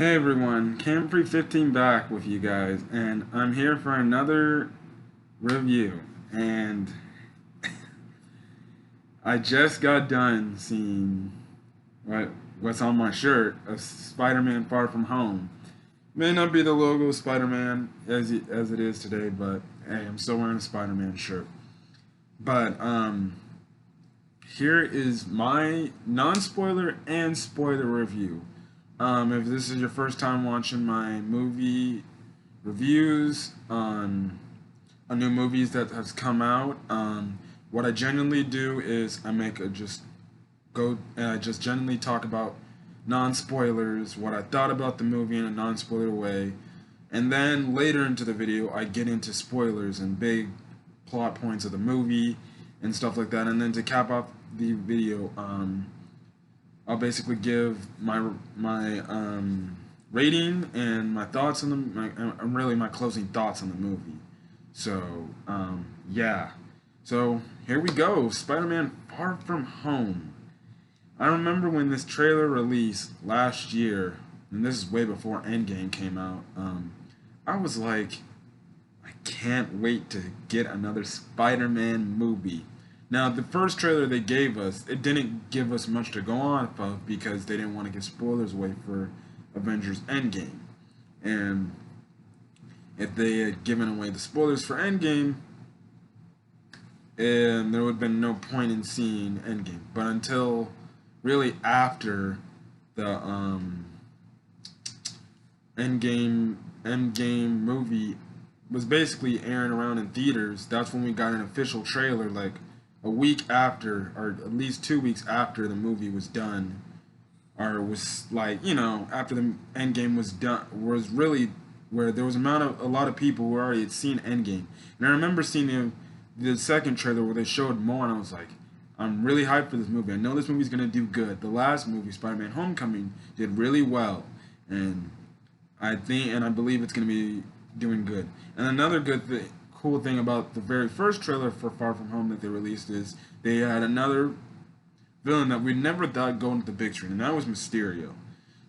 Hey everyone, Camfrey 15 back with you guys, and I'm here for another review. And I just got done seeing what's on my shirt of Spider-Man Far From Home. May not be the logo of Spider-Man as it is today, but hey, I'm still wearing a Spider-Man shirt. But here is my non-spoiler and spoiler review. If this is your first time watching my movie reviews on new movies that has come out, what I generally do is I make a just generally talk about non-spoilers, what I thought about the movie in a non-spoiler way, and then later into the video I get into spoilers and big plot points of the movie and stuff like that. And then to cap off the video, I'll basically give my rating and my thoughts on really my closing thoughts on the movie. So yeah, so here we go. Spider-Man: Far From Home. I remember when this trailer released last year, and this is way before Endgame came out. I was like, I can't wait to get another Spider-Man movie. Now, the first trailer they gave us, it didn't give us much to go off of because they didn't want to give spoilers away for Avengers Endgame. And if they had given away the spoilers for Endgame, and there would have been no point in seeing Endgame. But until really after the Endgame movie was basically airing around in theaters, that's when we got an official trailer, like a week after, or at least 2 weeks after the movie was done, or was like, after the Endgame was done, was really where there was a lot of people who already had seen Endgame. And I remember seeing the second trailer where they showed more, and I was like, I'm really hyped for this movie. I know this movie's gonna do good. The last movie, Spider-Man: Homecoming, did really well, and I believe it's gonna be doing good. And another cool thing about the very first trailer for Far From Home that they released is they had another villain that we never thought go into the big screen, and that was Mysterio.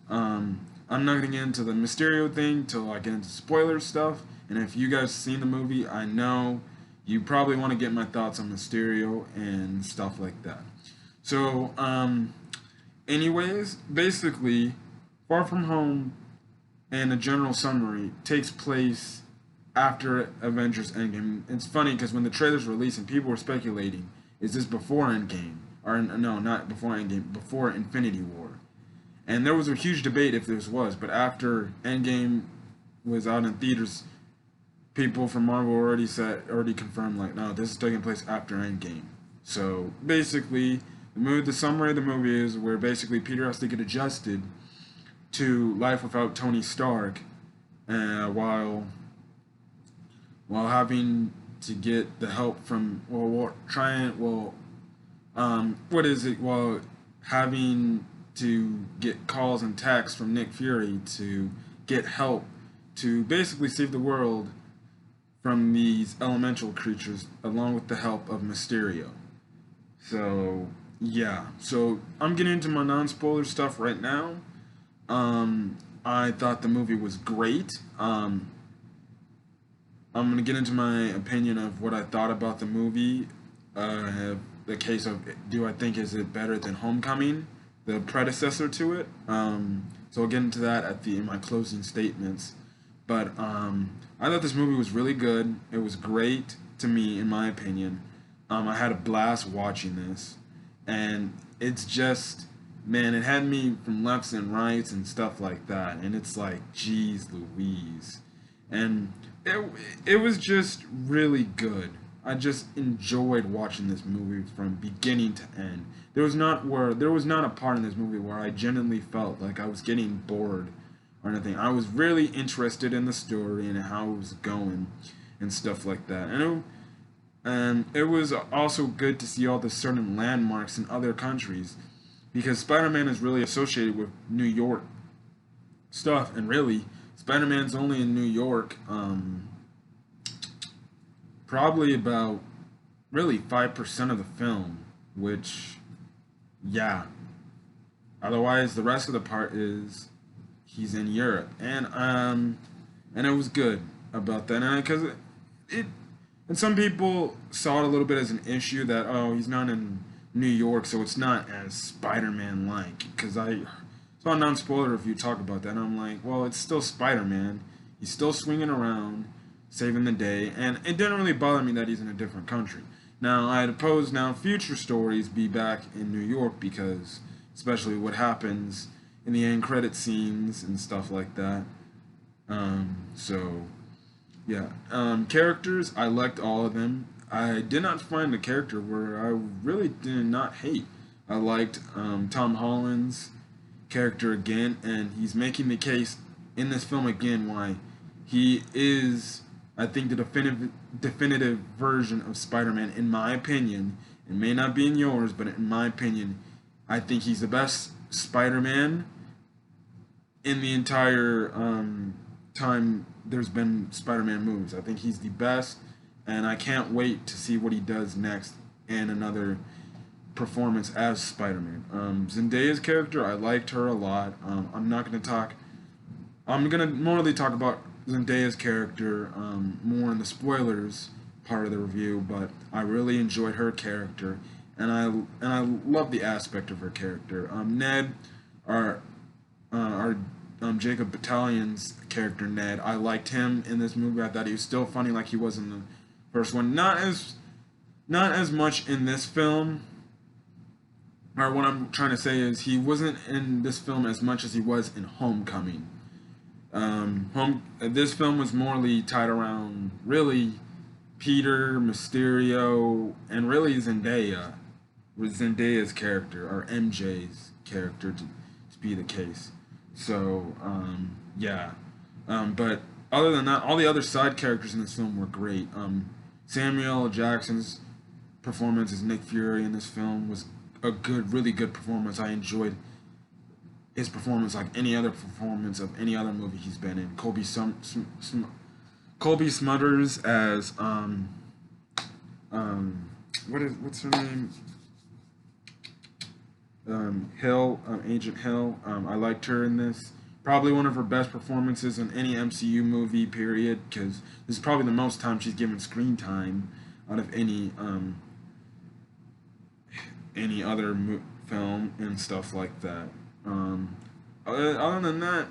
I'm not gonna get into the Mysterio thing till I get into spoiler stuff. And if you guys seen the movie, I know you probably want to get my thoughts on Mysterio and stuff like that. So, anyways, basically, Far From Home and a general summary takes place after Avengers Endgame. It's funny because when the trailers were releasing, people were speculating, is this before Endgame? Or no, not before Endgame, before Infinity War. And there was a huge debate if this was, but after Endgame was out in theaters, people from Marvel already confirmed, like, no, this is taking place after Endgame. So basically, the summary of the movie is where basically Peter has to get adjusted to life without Tony Stark, while having to get the help from what is it? Well, having to get calls and texts from Nick Fury to get help to basically save the world from these elemental creatures, along with the help of Mysterio. So yeah, so I'm getting into my non-spoiler stuff right now. I thought the movie was great. I'm gonna get into my opinion of what I thought about the movie. The case of, do I think is it better than Homecoming, the predecessor to it? So I'll get into that in my closing statements. But I thought this movie was really good. It was great to me, in my opinion. I had a blast watching this, and it's just, man, it had me from lefts and rights and stuff like that. And it's like, geez Louise. And it was just really good. I just enjoyed watching this movie from beginning to end. There was not a part in this movie where I genuinely felt like I was getting bored or anything. I was really interested in the story and how it was going and stuff like that. And it was also good to see all the certain landmarks in other countries, because Spider-Man is really associated with New York stuff, and really Spider-Man's only in New York probably about really 5% of the film, which, yeah. Otherwise, the rest of the part is he's in Europe, and it was good about that, and because it and some people saw it a little bit as an issue that, oh, he's not in New York, so it's not as Spider-Man like. Because I saw a non-spoiler review talk about that, and I'm like, well, it's still Spider-Man. He's still swinging around, saving the day, and it didn't really bother me that he's in a different country. Now, I'd oppose now future stories be back in New York because, especially what happens in the end credit scenes and stuff like that. So yeah. Characters, I liked all of them. I did not find a character where I really did not hate. I liked Tom Holland's character again, and he's making the case in this film again why he is, I think, the definitive version of Spider-Man, in my opinion. It may not be in yours, but in my opinion, I think he's the best Spider-Man in the entire time there's been Spider-Man movies. I think he's the best, and I can't wait to see what he does next in another performance as Spider-Man. Zendaya's character, I liked her a lot. I'm not going to talk. I'm going to morally talk about Zendaya's character more in the spoilers part of the review, but I really enjoyed her character, and I love the aspect of her character. Ned, our Jacob Battalion's character Ned, I liked him in this movie. I thought he was still funny like he was in the first one. Not as much in this film. Or what I'm trying to say is he wasn't in this film as much as he was in Homecoming. This film was morely tied around really Peter, Mysterio, and really Zendaya, with Zendaya's character or MJ's character to be the case. So yeah, but other than that, all the other side characters in this film were great. Samuel L. Jackson's performance as Nick Fury in this film was a really good performance. I enjoyed his performance like any other performance of any other movie he's been in. Colby Smulders as what's her name? Hill, Agent Hill. I liked her in this. Probably one of her best performances in any MCU movie, period, because this is probably the most time she's given screen time out of any other film and stuff like that. Other than that,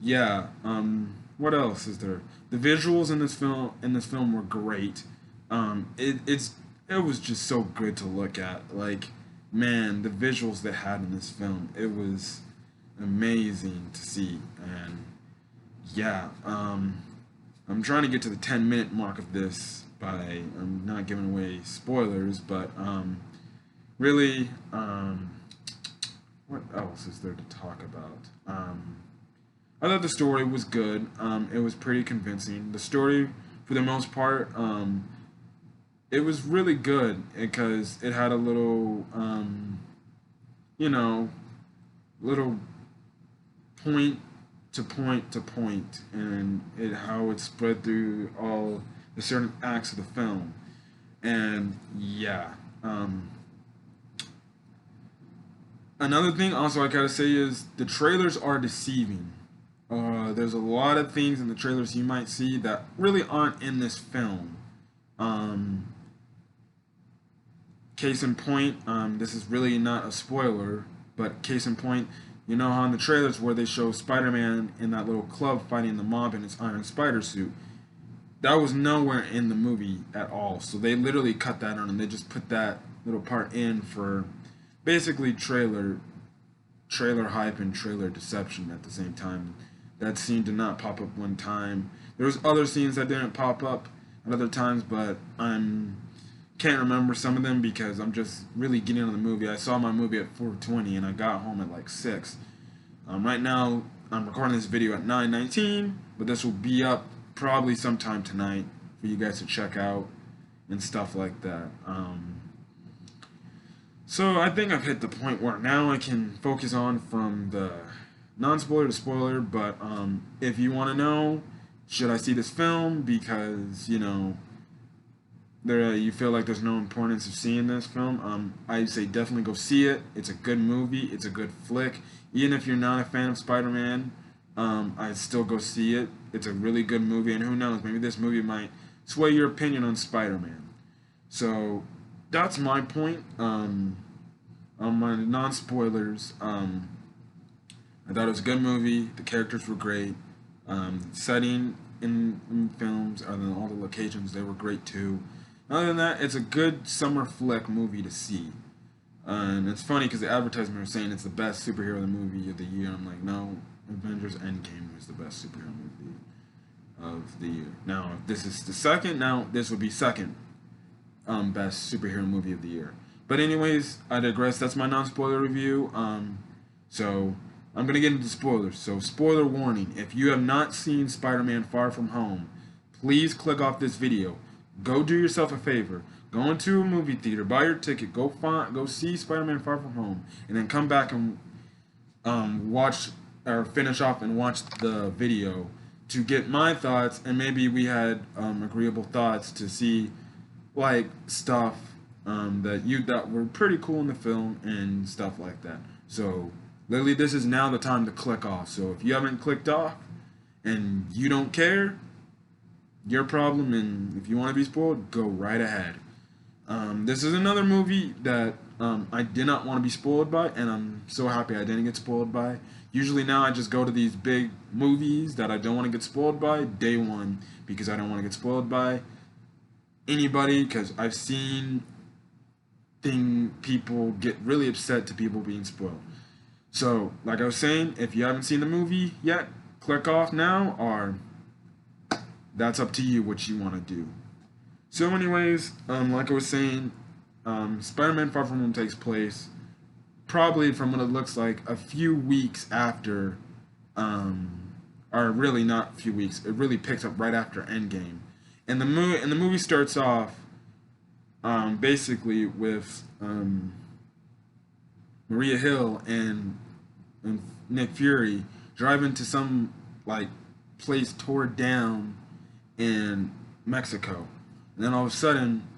yeah. What else is there? The visuals in this film were great. It was just so good to look at. Like, man, the visuals they had in this film, it was amazing to see. And yeah, I'm trying to get to the 10-minute mark of this by I'm not giving away spoilers, but really, what else is there to talk about? I thought the story was good. It was pretty convincing. The story, for the most part, it was really good because it had a little, little point to point to point, and how it spread through all the certain acts of the film. And yeah, another thing also I gotta say is the trailers are deceiving. There's a lot of things in the trailers you might see that really aren't in this film. Case in point, this is really not a spoiler, but case in point, you know how in the trailers where they show Spider-Man in that little club fighting the mob in his Iron Spider suit, that was nowhere in the movie at all. So they literally cut that on and they just put that little part in for basically trailer hype and trailer deception at the same time. That scene did not pop up one time. There was other scenes that didn't pop up at other times, but can't remember some of them because I'm just really getting on the movie. I saw my movie at 4:20 and I got home at like 6. Right now I'm recording this video at 9:19, but this will be up probably sometime tonight for you guys to check out and stuff like that. So I think I've hit the point where now I can focus on from the non-spoiler to spoiler, but if you want to know, should I see this film because, you feel like there's no importance of seeing this film, I'd say definitely go see it. It's a good movie. It's a good flick. Even if you're not a fan of Spider-Man, I'd still go see it. It's a really good movie, and who knows, maybe this movie might sway your opinion on Spider-Man. So that's my point. On my non-spoilers, I thought it was a good movie. The characters were great. Setting in films, other than all the locations, they were great too. Other than that, it's a good summer flick movie to see. And it's funny because the advertisement was saying it's the best superhero movie of the year. I'm like, no, Avengers Endgame was the best superhero movie of the year. Now, if this is the second, now this would be second best superhero movie of the year. But anyways, I digress. That's my non-spoiler review. So I'm gonna get into spoilers. So spoiler warning: if you have not seen Spider-Man: Far From Home, please click off this video. Go do yourself a favor. Go into a movie theater, buy your ticket, go see Spider-Man: Far From Home, and then come back and watch or finish off and watch the video to get my thoughts, and maybe we had agreeable thoughts to see like stuff that were pretty cool in the film and stuff like that. So literally, this is now the time to click off. So if you haven't clicked off and you don't care, your problem, and if you want to be spoiled, go right ahead. This is another movie that I did not want to be spoiled by, and I'm so happy I didn't get spoiled by. Usually now I just go to these big movies that I don't want to get spoiled by day one because I don't want to get spoiled by anybody, because I've seen people get really upset to people being spoiled. So, like I was saying, if you haven't seen the movie yet, click off now, or that's up to you what you want to do. So anyways, like I was saying, Spider-Man: Far From Home takes place probably, from what it looks like, a few weeks after, or really not a few weeks. It really picks up right after Endgame, and the movie starts off basically with Maria Hill and Nick Fury driving to some like place tore down in Mexico. And then all of a sudden,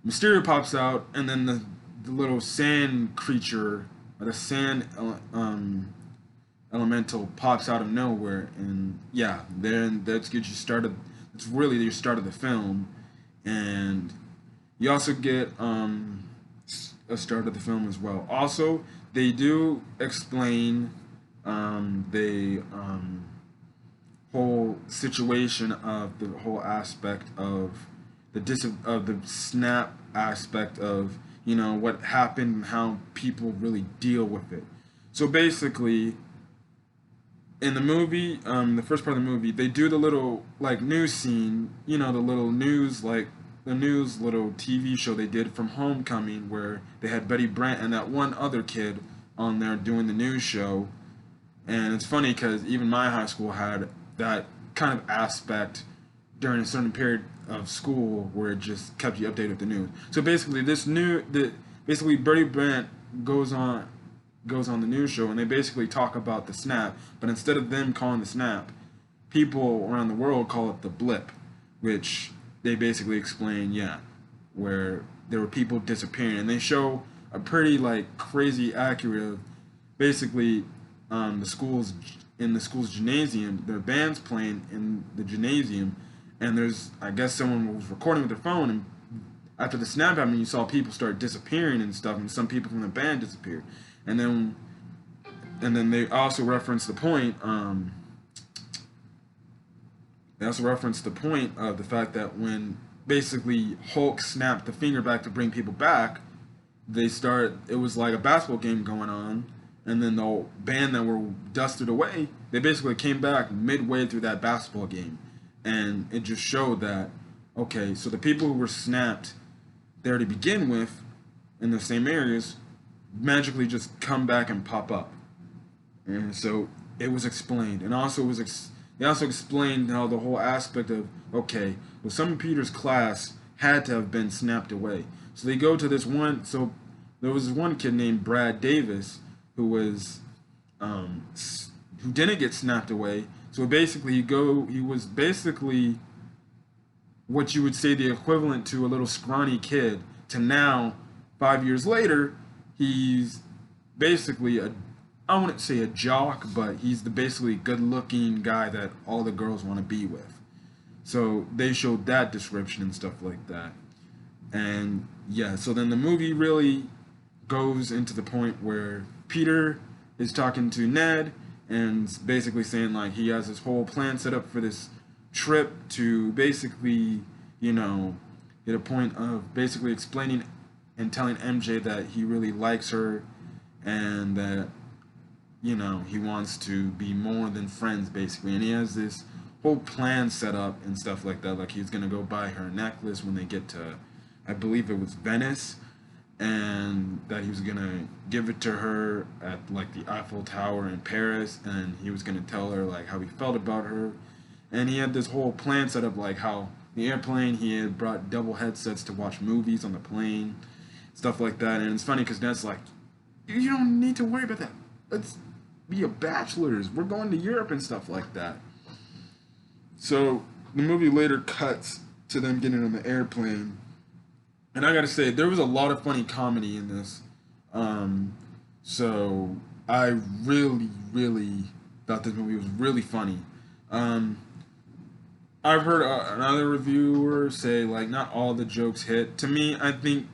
Mysterio pops out, and then the little sand creature, or the sand elemental, pops out of nowhere, and yeah, then that's gets you started. It's really your start of the film, and you also get a start of the film as well. Also, they do explain the whole situation of the whole aspect of the snap aspect of, you know, what happened and how people really deal with it. So basically, in the movie, the first part of the movie, they do the little like news scene, you know, the little news, like the news little TV show they did from Homecoming, where they had Betty Brant and that one other kid on there doing the news show. And it's funny because even my high school had that kind of aspect during a certain period of school where it just kept you updated with the news. So basically, basically Betty Brant goes on the news show, and they basically talk about the snap, but instead of them calling the snap, people around the world call it the blip, which they basically explain, yeah, where there were people disappearing, and they show a pretty like crazy accurate of basically the school's gymnasium. Their band's playing in the gymnasium, and there's, I guess, someone was recording with their phone, and after the snap happened, you saw people start disappearing and stuff, and some people from the band disappeared. And then they also reference the point. They also reference the point of the fact that when basically Hulk snapped the finger back to bring people back, it was like a basketball game going on, and then the band that were dusted away, they basically came back midway through that basketball game. And it just showed that, okay, so the people who were snapped there to begin with in the same areas magically just come back and pop up. And so it was explained. And also they also explained how the whole aspect of, okay, well, some of Peter's class had to have been snapped away. So they go to this one, so there was one kid named Brad Davis who was, who didn't get snapped away. So basically, he was basically what you would say the equivalent to a little scrawny kid, to now, 5 years later, he's basically I wouldn't say a jock, but he's the basically good-looking guy that all the girls want to be with. So they showed that description and stuff like that. And yeah, so then the movie really goes into the point where Peter is talking to Ned and basically saying like he has this whole plan set up for this trip to basically, you know, get a point of basically explaining and telling MJ that he really likes her and that, you know, he wants to be more than friends basically. And he has this whole plan set up and stuff like that. Like he's gonna go buy her a necklace when they get to, I believe it was Venice, and that he was gonna give it to her at like the Eiffel Tower in Paris, and he was gonna tell her like how he felt about her, and he had this whole plan set up like how the airplane he had brought double headsets to watch movies on the plane, stuff like that. And it's funny because Ned's like, you don't need to worry about that. Let's be a bachelors. We're going to Europe and stuff like that. So the movie later cuts to them getting on the airplane. And I gotta say, there was a lot of funny comedy in this. So I really, really thought this movie was really funny. I've heard another reviewer say like not all the jokes hit. To me, I think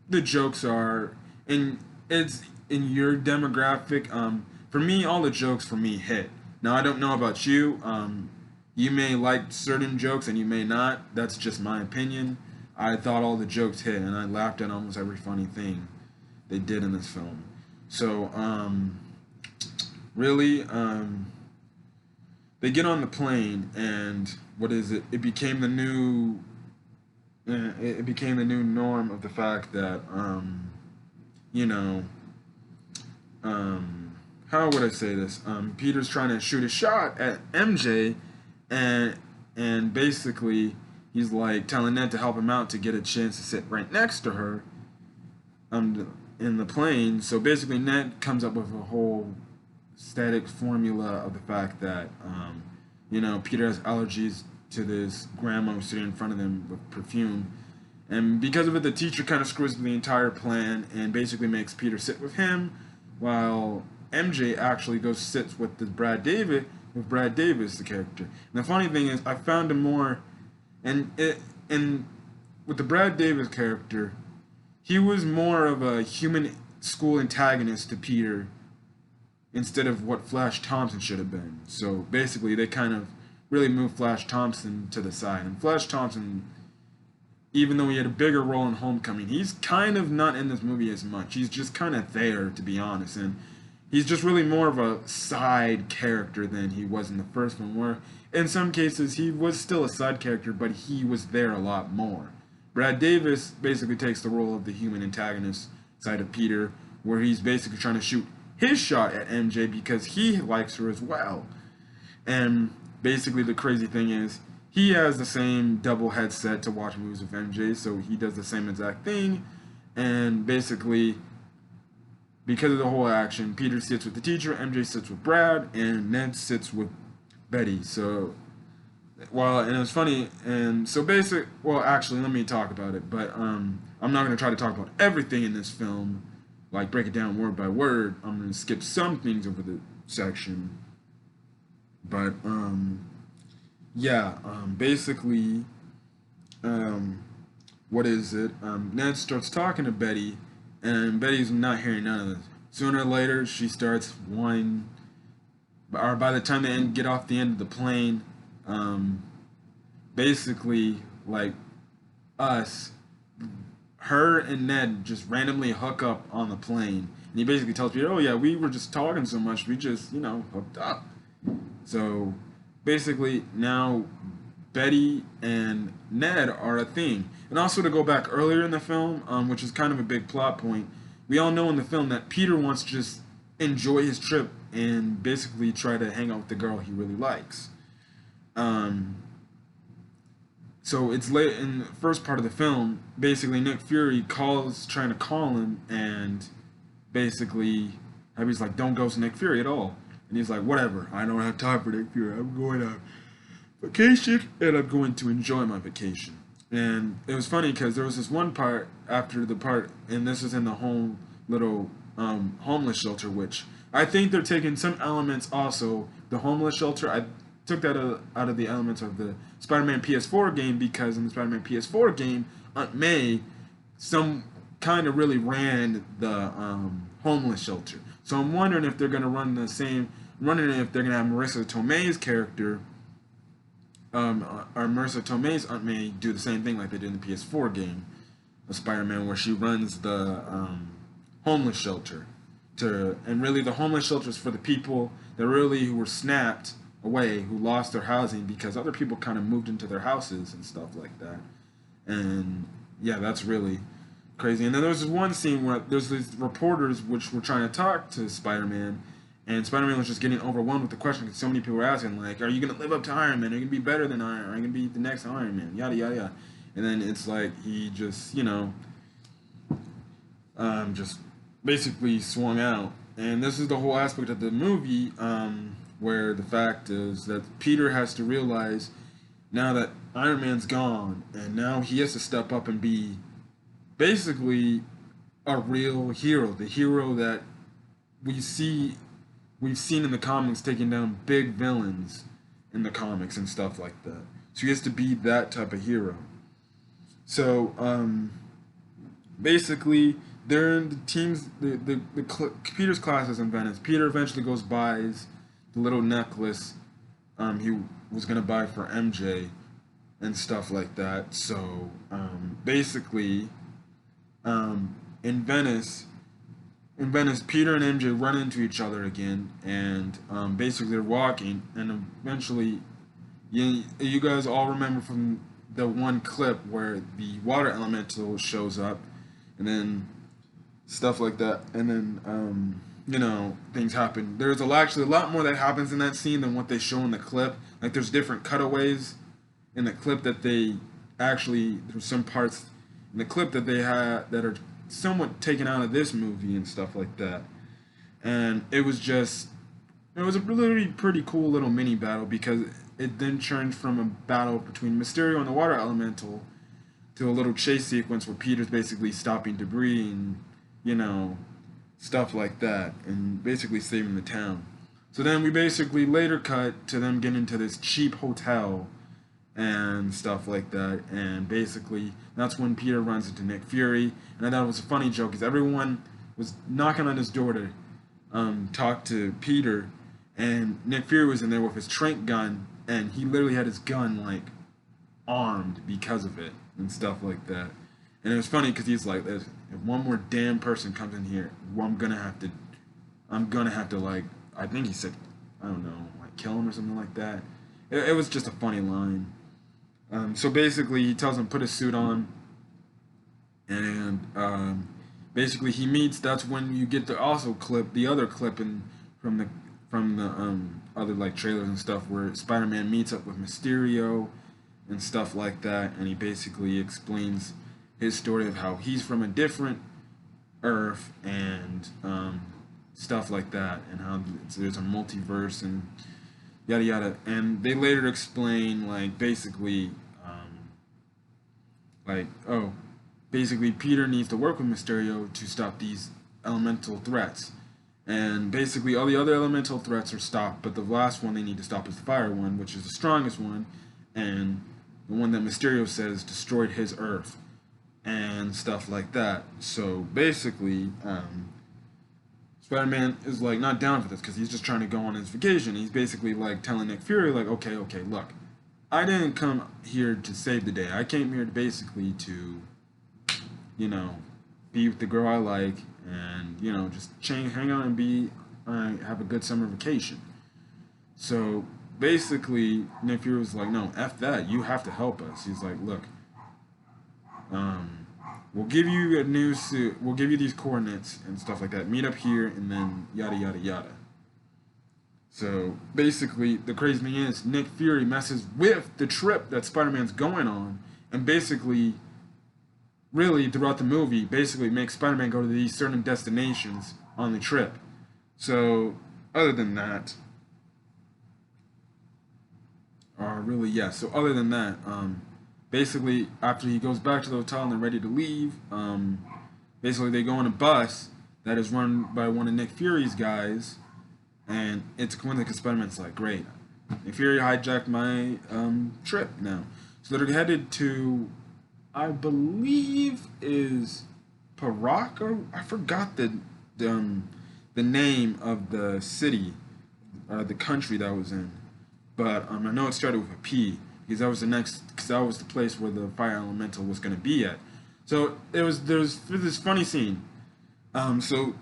the jokes are in it's in your demographic. For me, all the jokes for me hit. Now I don't know about you. You may like certain jokes and you may not. That's just my opinion. I thought all the jokes hit, and I laughed at almost every funny thing they did in this film. So, really, they get on the plane, and what is it? It became the new. It became the new norm of the fact that, you know, how would I say this? Peter's trying to shoot a shot at MJ, and basically he's like telling Ned to help him out to get a chance to sit right next to her in the plane. So basically Ned comes up with a whole static formula of the fact that you know, Peter has allergies to this grandma sitting in front of them with perfume. And because of it, the teacher kind of screws the entire plan and basically makes Peter sit with him, while MJ actually goes sits with Brad Davis, the character. And the funny thing is, I found him more, and with the Brad Davis character, he was more of a human school antagonist to Peter instead of what Flash Thompson should have been. So basically, they kind of really moved Flash Thompson to the side. And Flash Thompson, even though he had a bigger role in Homecoming, he's kind of not in this movie as much. He's just kind of there, to be honest. And he's just really more of a side character than he was in the first one, where in some cases he was still a side character, but he was there a lot more. Brad Davis basically takes the role of the human antagonist side of Peter, where he's basically trying to shoot his shot at MJ because he likes her as well. And basically the crazy thing is, he has the same double headset to watch movies with MJ, so he does the same exact thing. And basically, because of the whole action, Peter sits with the teacher, MJ sits with Brad, and Ned sits with Betty. So, and it's funny, and so well, actually, let me talk about it, but I'm not going to try to talk about everything in this film, like break it down word by word. I'm going to skip some things over the section. But, yeah, basically, what is it? Ned starts talking to Betty, and Betty's not hearing none of this. Sooner or later, she starts whining, or by the time they get off the end of the plane, basically, like, her and Ned just randomly hook up on the plane. And he basically tells Peter, oh yeah, we were just talking so much, we just, you know, hooked up. So, basically, now Betty and Ned are a thing. And also to go back earlier in the film, which is kind of a big plot point, we all know in the film that Peter wants to just enjoy his trip and basically try to hang out with the girl he really likes. So it's late in the first part of the film, basically Nick Fury trying to call him, and basically Abby's like, don't ghost Nick Fury at all. And he's like, whatever, I don't have time for Nick Fury. I'm going on vacation, and I'm going to enjoy my vacation. And it was funny because there was this one part after the part, and this is in the little homeless shelter, which I think they're taking some elements also. The homeless shelter, I took that out of the elements of the Spider-Man PS4 game because in the Spider-Man PS4 game, Aunt May, some kind of really ran the homeless shelter. So I'm wondering if they're gonna run the same. I'm wondering if they're gonna have Marissa Tomei's character, or Marissa Tomei's Aunt May, do the same thing like they did in the PS4 game of Spider-Man, where she runs the homeless shelter. And really, the homeless shelter is for the people that really who were snapped away, who lost their housing because other people kind of moved into their houses and stuff like that. And yeah, that's really crazy. And then there was this one scene where there's these reporters which were trying to talk to Spider-Man, and Spider-Man was just getting overwhelmed with the question because so many people were asking, like, are you going to live up to Iron Man? Are you going to be better than Iron Man? Are you going to be the next Iron Man? Yada, yada, yada. And then it's like he just, just basically swung out. And this is the whole aspect of the movie, where the fact is that Peter has to realize now that Iron Man's gone, and now he has to step up and be basically a real hero, the hero that we've seen in the comics taking down big villains in the comics and stuff like that. So he has to be that type of hero. So basically, they're in the teams. Peter's class is in Venice. Peter eventually buys the little necklace he was gonna buy for MJ and stuff like that. So basically, in Venice, Peter and MJ run into each other again, and basically they're walking, and eventually, you guys all remember from the one clip where the water elemental shows up, and then stuff like that, and then things happen. There's actually a lot more that happens in that scene than what they show in the clip. Like there's different cutaways in the clip that there's some parts in the clip that they had that are somewhat taken out of this movie and stuff like that. And it was a really pretty cool little mini battle because it then turned from a battle between Mysterio and the Water Elemental to a little chase sequence where Peter's basically stopping debris and, stuff like that, and basically saving the town. So then we basically later cut to them getting into this cheap hotel and stuff like that, and basically that's when Peter runs into Nick Fury, and I thought it was a funny joke because everyone was knocking on his door to talk to Peter, and Nick Fury was in there with his trank gun, and he literally had his gun like armed because of it and stuff like that. And it was funny because he's like, if one more damn person comes in here, I'm gonna have to like, I think he said, I don't know, like kill him or something like that. It was just a funny line. So basically, he tells him to put his suit on, and basically he meets. That's when you get the other clip from the other like trailers and stuff where Spider-Man meets up with Mysterio and stuff like that, and he basically explains his story of how he's from a different Earth and stuff like that, and how there's a multiverse and yada yada. And they later explain basically Peter needs to work with Mysterio to stop these elemental threats, and basically all the other elemental threats are stopped, but the last one they need to stop is the fire one, which is the strongest one, and the one that Mysterio says destroyed his Earth and stuff like that. So basically, Spider-Man is not down for this because he's just trying to go on his vacation. He's basically telling Nick Fury okay, look, I didn't come here to save the day. I came here basically to, be with the girl I like and just hang out and have a good summer vacation. So basically, Nick Fury was like, no, F that. You have to help us. He's like, look, we'll give you a new suit. We'll give you these coordinates and stuff like that. Meet up here and then yada, yada, yada. So basically, the crazy thing is Nick Fury messes with the trip that Spider-Man's going on and basically, really, throughout the movie, basically makes Spider-Man go to these certain destinations on the trip. So, other than that, basically, after he goes back to the hotel and they're ready to leave, basically they go on a bus that is run by one of Nick Fury's guys, and it's when the Spider-Man's like, great, Nick Fury hijacked my trip now. So they're headed to, I believe, is Parak, or I forgot the name of the city, the country that was in, but I know it started with a P because that was the place where the fire elemental was going to be at. So there's this funny scene. So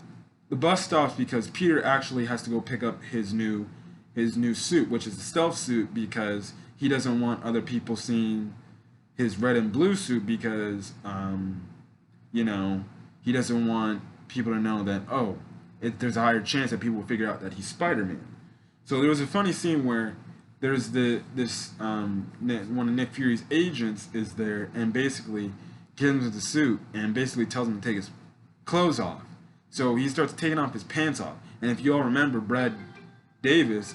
the bus stops because Peter actually has to go pick up his new suit, which is a stealth suit, because he doesn't want other people seeing his red and blue suit, because you know, he doesn't want people to know that, oh, there's a higher chance that people will figure out that he's Spider-Man. So there was a funny scene where there's one of Nick Fury's agents is there and basically gives him the suit and basically tells him to take his clothes off. So he starts taking off his pants off. And if you all remember, Brad Davis,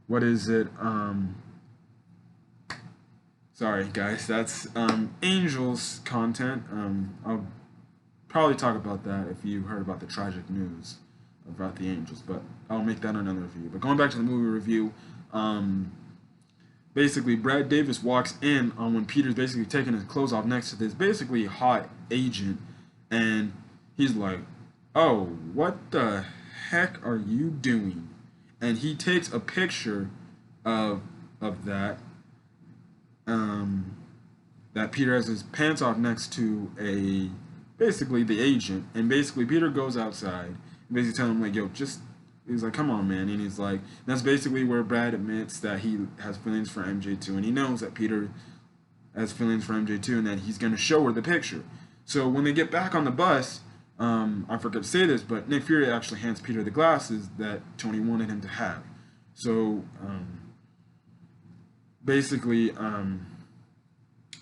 what is it? Sorry guys, that's Angels content. I'll probably talk about that if you heard about the tragic news about the Angels, but I'll make that another review. But going back to the movie review, basically Brad Davis walks in on when Peter's basically taking his clothes off next to this basically hot agent, and he's like, oh, what the heck are you doing? And he takes a picture of that that Peter has his pants off next to basically the agent, and basically Peter goes outside and basically telling him like, yo, he's like, come on, man. And he's like, that's basically where Brad admits that he has feelings for MJ too, and he knows that Peter has feelings for MJ too, and that he's going to show her the picture. So when they get back on the bus, I forgot to say this, but Nick Fury actually hands Peter the glasses that Tony wanted him to have. So basically,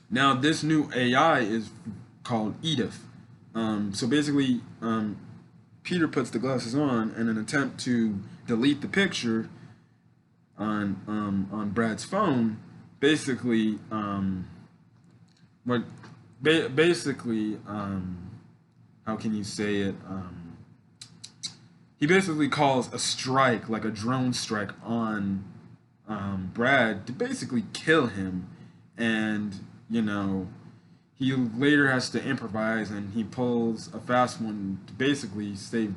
now this new AI is called Edith. So basically, Peter puts the glasses on in an attempt to delete the picture on Brad's phone. Basically, how can you say it? He basically calls a strike, like a drone strike, on Brad to basically kill him, and you know, he later has to improvise, and he pulls a fast one to basically save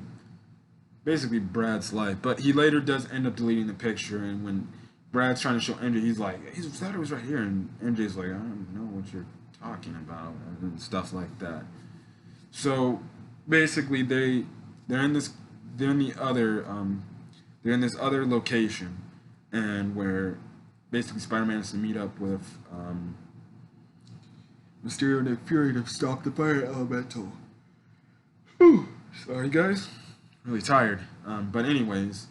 Brad's life. But he later does end up deleting the picture, and when Brad's trying to show MJ, he's like, he thought it was right here, and MJ's like, I don't know what you're talking about, and stuff like that. So basically, they're in this other location, and where basically Spider-Man has to meet up with Mysterio and Nick Fury to stop the fire elemental. Whew. Sorry guys, really tired. But anyways,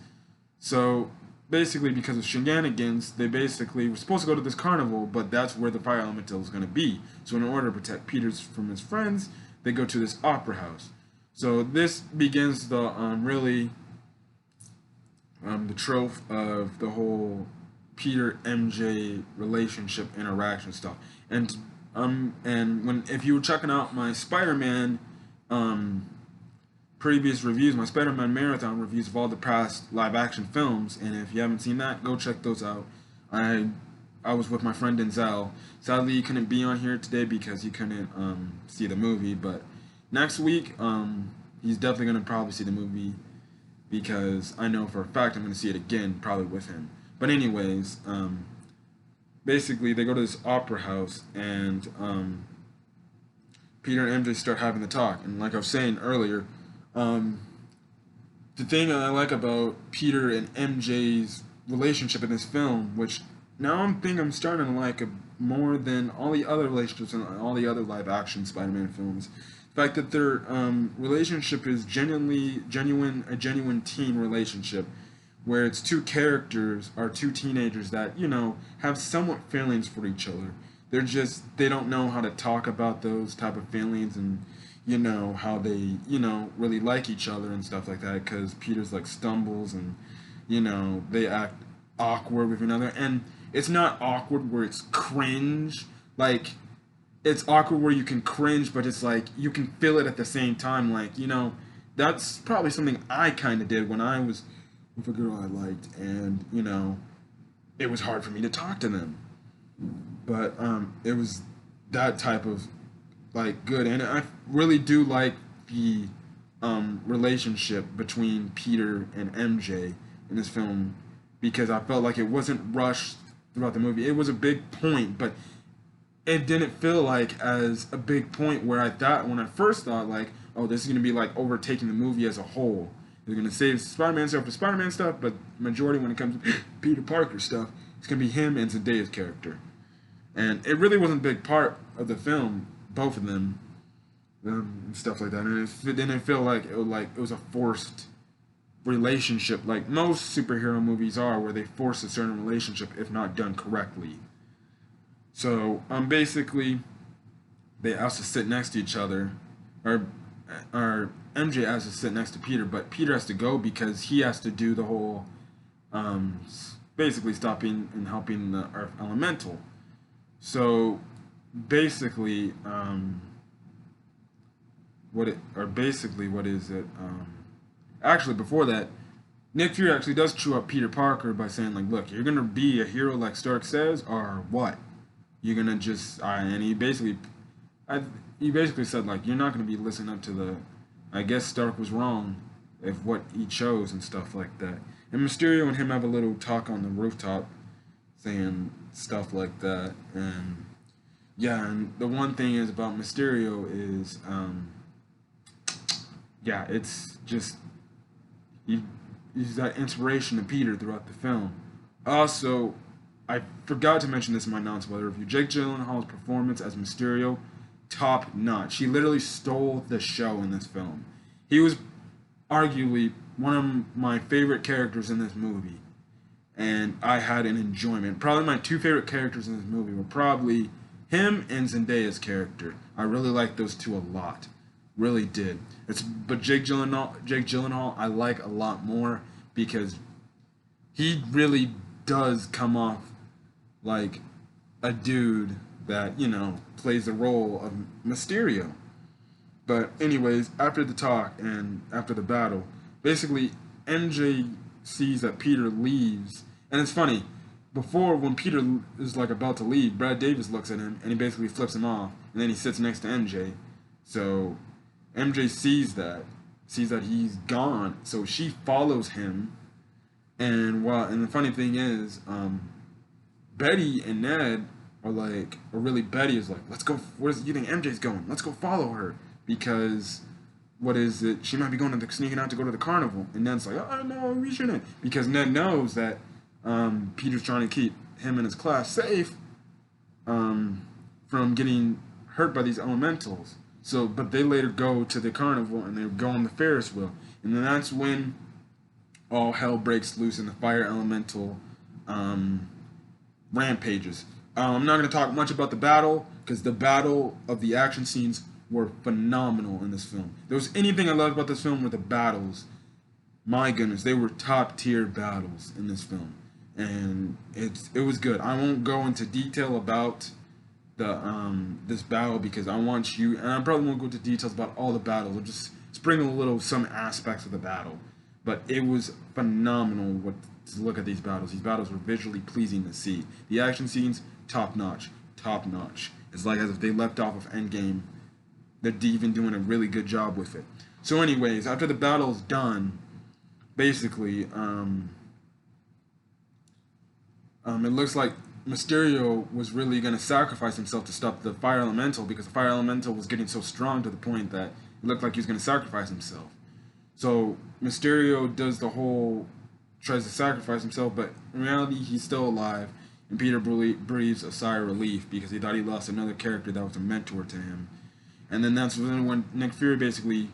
so basically because of shenanigans, they basically were supposed to go to this carnival, but that's where the fire elemental is going to be. So in order to protect Peter from his friends, they go to this opera house. So this begins the the trope of the whole Peter MJ relationship interaction stuff. And if you were checking out my Spider-Man previous reviews, my Spider-Man marathon reviews of all the past live action films, and if you haven't seen that, go check those out. I was with my friend Denzel. Sadly, he couldn't be on here today because he couldn't see the movie, but next week he's definitely going to probably see the movie, because I know for a fact I'm going to see it again, probably with him. But anyways, basically they go to this opera house, and Peter and MJ start having the talk. And like I was saying earlier, the thing I like about Peter and MJ's relationship in this film, which now I'm starting to like it more than all the other relationships in all the other live action Spider-Man films. The fact that their relationship is a genuine teen relationship, where it's two teenagers that, you know, have somewhat feelings for each other. They don't know how to talk about those type of feelings, and you know how they, you know, really like each other and stuff like that, because Peter's like stumbles, and you know, they act awkward with another, and it's not awkward where it's cringe, like it's awkward where you can cringe, but it's like you can feel it at the same time, like, you know, that's probably something I kind of did when I was with a girl I liked, and it was hard for me to talk to them. But it was that type of like good, and I really do like the relationship between Peter and MJ in this film because I felt like it wasn't rushed throughout the movie. It was a big point, but it didn't feel like as a big point where I thought when I first thought like, oh, this is gonna be like overtaking the movie as a whole. They're gonna save Spider-Man stuff for Spider-Man stuff, but majority when it comes to Peter Parker stuff, it's gonna be him and Zendaya's character. And it really wasn't a big part of the film, both of them, and stuff like that. And it didn't feel like it was a forced relationship, like most superhero movies are, where they force a certain relationship if not done correctly. So basically, they asked to sit next to each other, or MJ has to sit next to Peter, but Peter has to go because he has to do the whole, basically stopping and helping the Earth Elemental. So basically, what is it? Actually, before that, Nick Fury actually does chew up Peter Parker by saying like, "Look, you're gonna be a hero like Stark says, or what? You're gonna just," and he basically said like, "You're not gonna be listening up to the." I guess Stark was wrong, if what he chose and stuff like that. And Mysterio and him have a little talk on the rooftop, saying stuff like that. And yeah, and the one thing is about Mysterio is, yeah, it's just he's that inspiration to Peter throughout the film. Also, I forgot to mention this in my non-spoiler review. Jake Gyllenhaal's performance as Mysterio, top notch. He literally stole the show in this film. He was arguably one of my favorite characters in this movie, and I had an enjoyment. Probably my two favorite characters in this movie were probably him and Zendaya's character. I really liked those two a lot, really did. But Jake Gyllenhaal, I like a lot more because he really does come off like a dude that plays the role of Mysterio. But anyways, after the talk and after the battle, basically MJ sees that Peter leaves, and it's funny. Before, when Peter is like about to leave, Brad Davis looks at him and he basically flips him off, and then he sits next to MJ. So MJ sees that he's gone, so she follows him. And the funny thing is, Betty and Ned or really Betty is like, let's go. Where do you think MJ's going? Let's go follow her because what is it? She might be sneaking out to go to the carnival. And Ned's like, oh no, we shouldn't, because Ned knows that Peter's trying to keep him and his class safe from getting hurt by these elementals. So, but they later go to the carnival and they go on the Ferris wheel, and then that's when all hell breaks loose in the fire elemental rampages. I'm not going to talk much about the battle because the battle of the action scenes were phenomenal in this film. If there was anything I loved about this film were the battles. My goodness, they were top tier battles in this film, and it was good. I won't go into detail about the this battle because I want you, and I probably won't go into details about all the battles. I'll just spring a little some aspects of the battle, but it was phenomenal to look at these battles. These battles were visually pleasing to see. The action scenes, top notch, top notch. It's like as if they left off of Endgame. They're even doing a really good job with it. So anyways, after the battle's done, basically, it looks like Mysterio was really going to sacrifice himself to stop the Fire Elemental because the Fire Elemental was getting so strong to the point that it looked like he was going to sacrifice himself. So Mysterio tries to sacrifice himself, but in reality he's still alive, and Peter breathes a sigh of relief because he thought he lost another character that was a mentor to him. And then that's when Nick Fury basically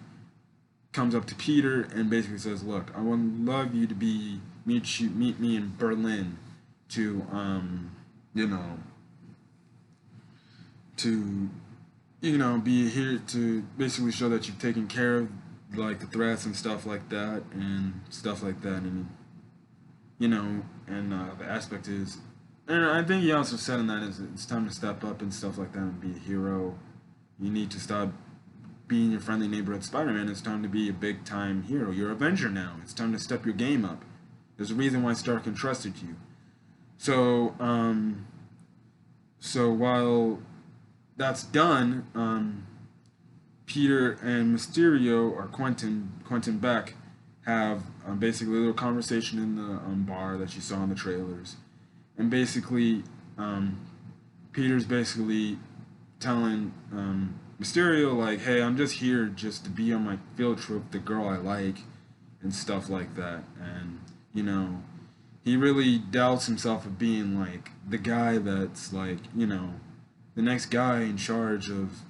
comes up to Peter and basically says, "Look, I would love you to meet me in Berlin to be here to basically show that you've taken care of like the threats and stuff like that and the aspect is, and I think he also said in that is it's time to step up and stuff like that and be a hero. You need to stop being your friendly neighborhood Spider-Man. It's time to be a big-time hero. You're Avenger now. It's time to step your game up. There's a reason why Stark entrusted you. So, so while that's done, Peter and Mysterio, or Quentin Beck, have basically a little conversation in the bar that you saw in the trailers, and basically, Peter's basically telling Mysterio like, "Hey, I'm just here just to be on my field trip with the girl I like, and stuff like that." And he really doubts himself of being like the guy that's like, the next guy in charge of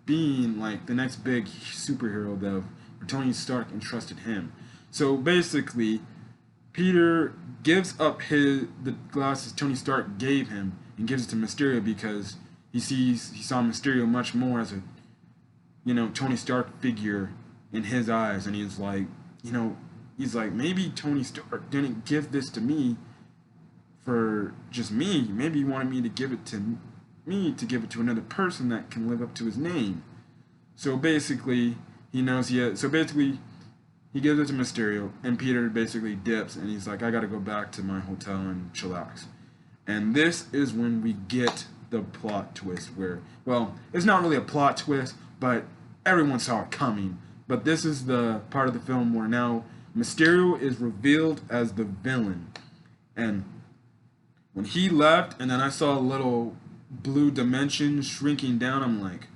being like the next big superhero that Tony Stark entrusted him. So basically, Peter gives up the glasses Tony Stark gave him and gives it to Mysterio because he saw Mysterio much more as a Tony Stark figure in his eyes, and he's like, maybe Tony Stark didn't give this to me for just me. Maybe he wanted me to give it to me to give it to another person that can live up to his name. So basically, he knows he has. So basically, he gives it to Mysterio, and Peter basically dips, and he's like, I gotta go back to my hotel and chillax. And this is when we get the plot twist where, well, it's not really a plot twist, but everyone saw it coming. But this is the part of the film where now Mysterio is revealed as the villain. And when he left, and then I saw a little blue dimension shrinking down, I'm like,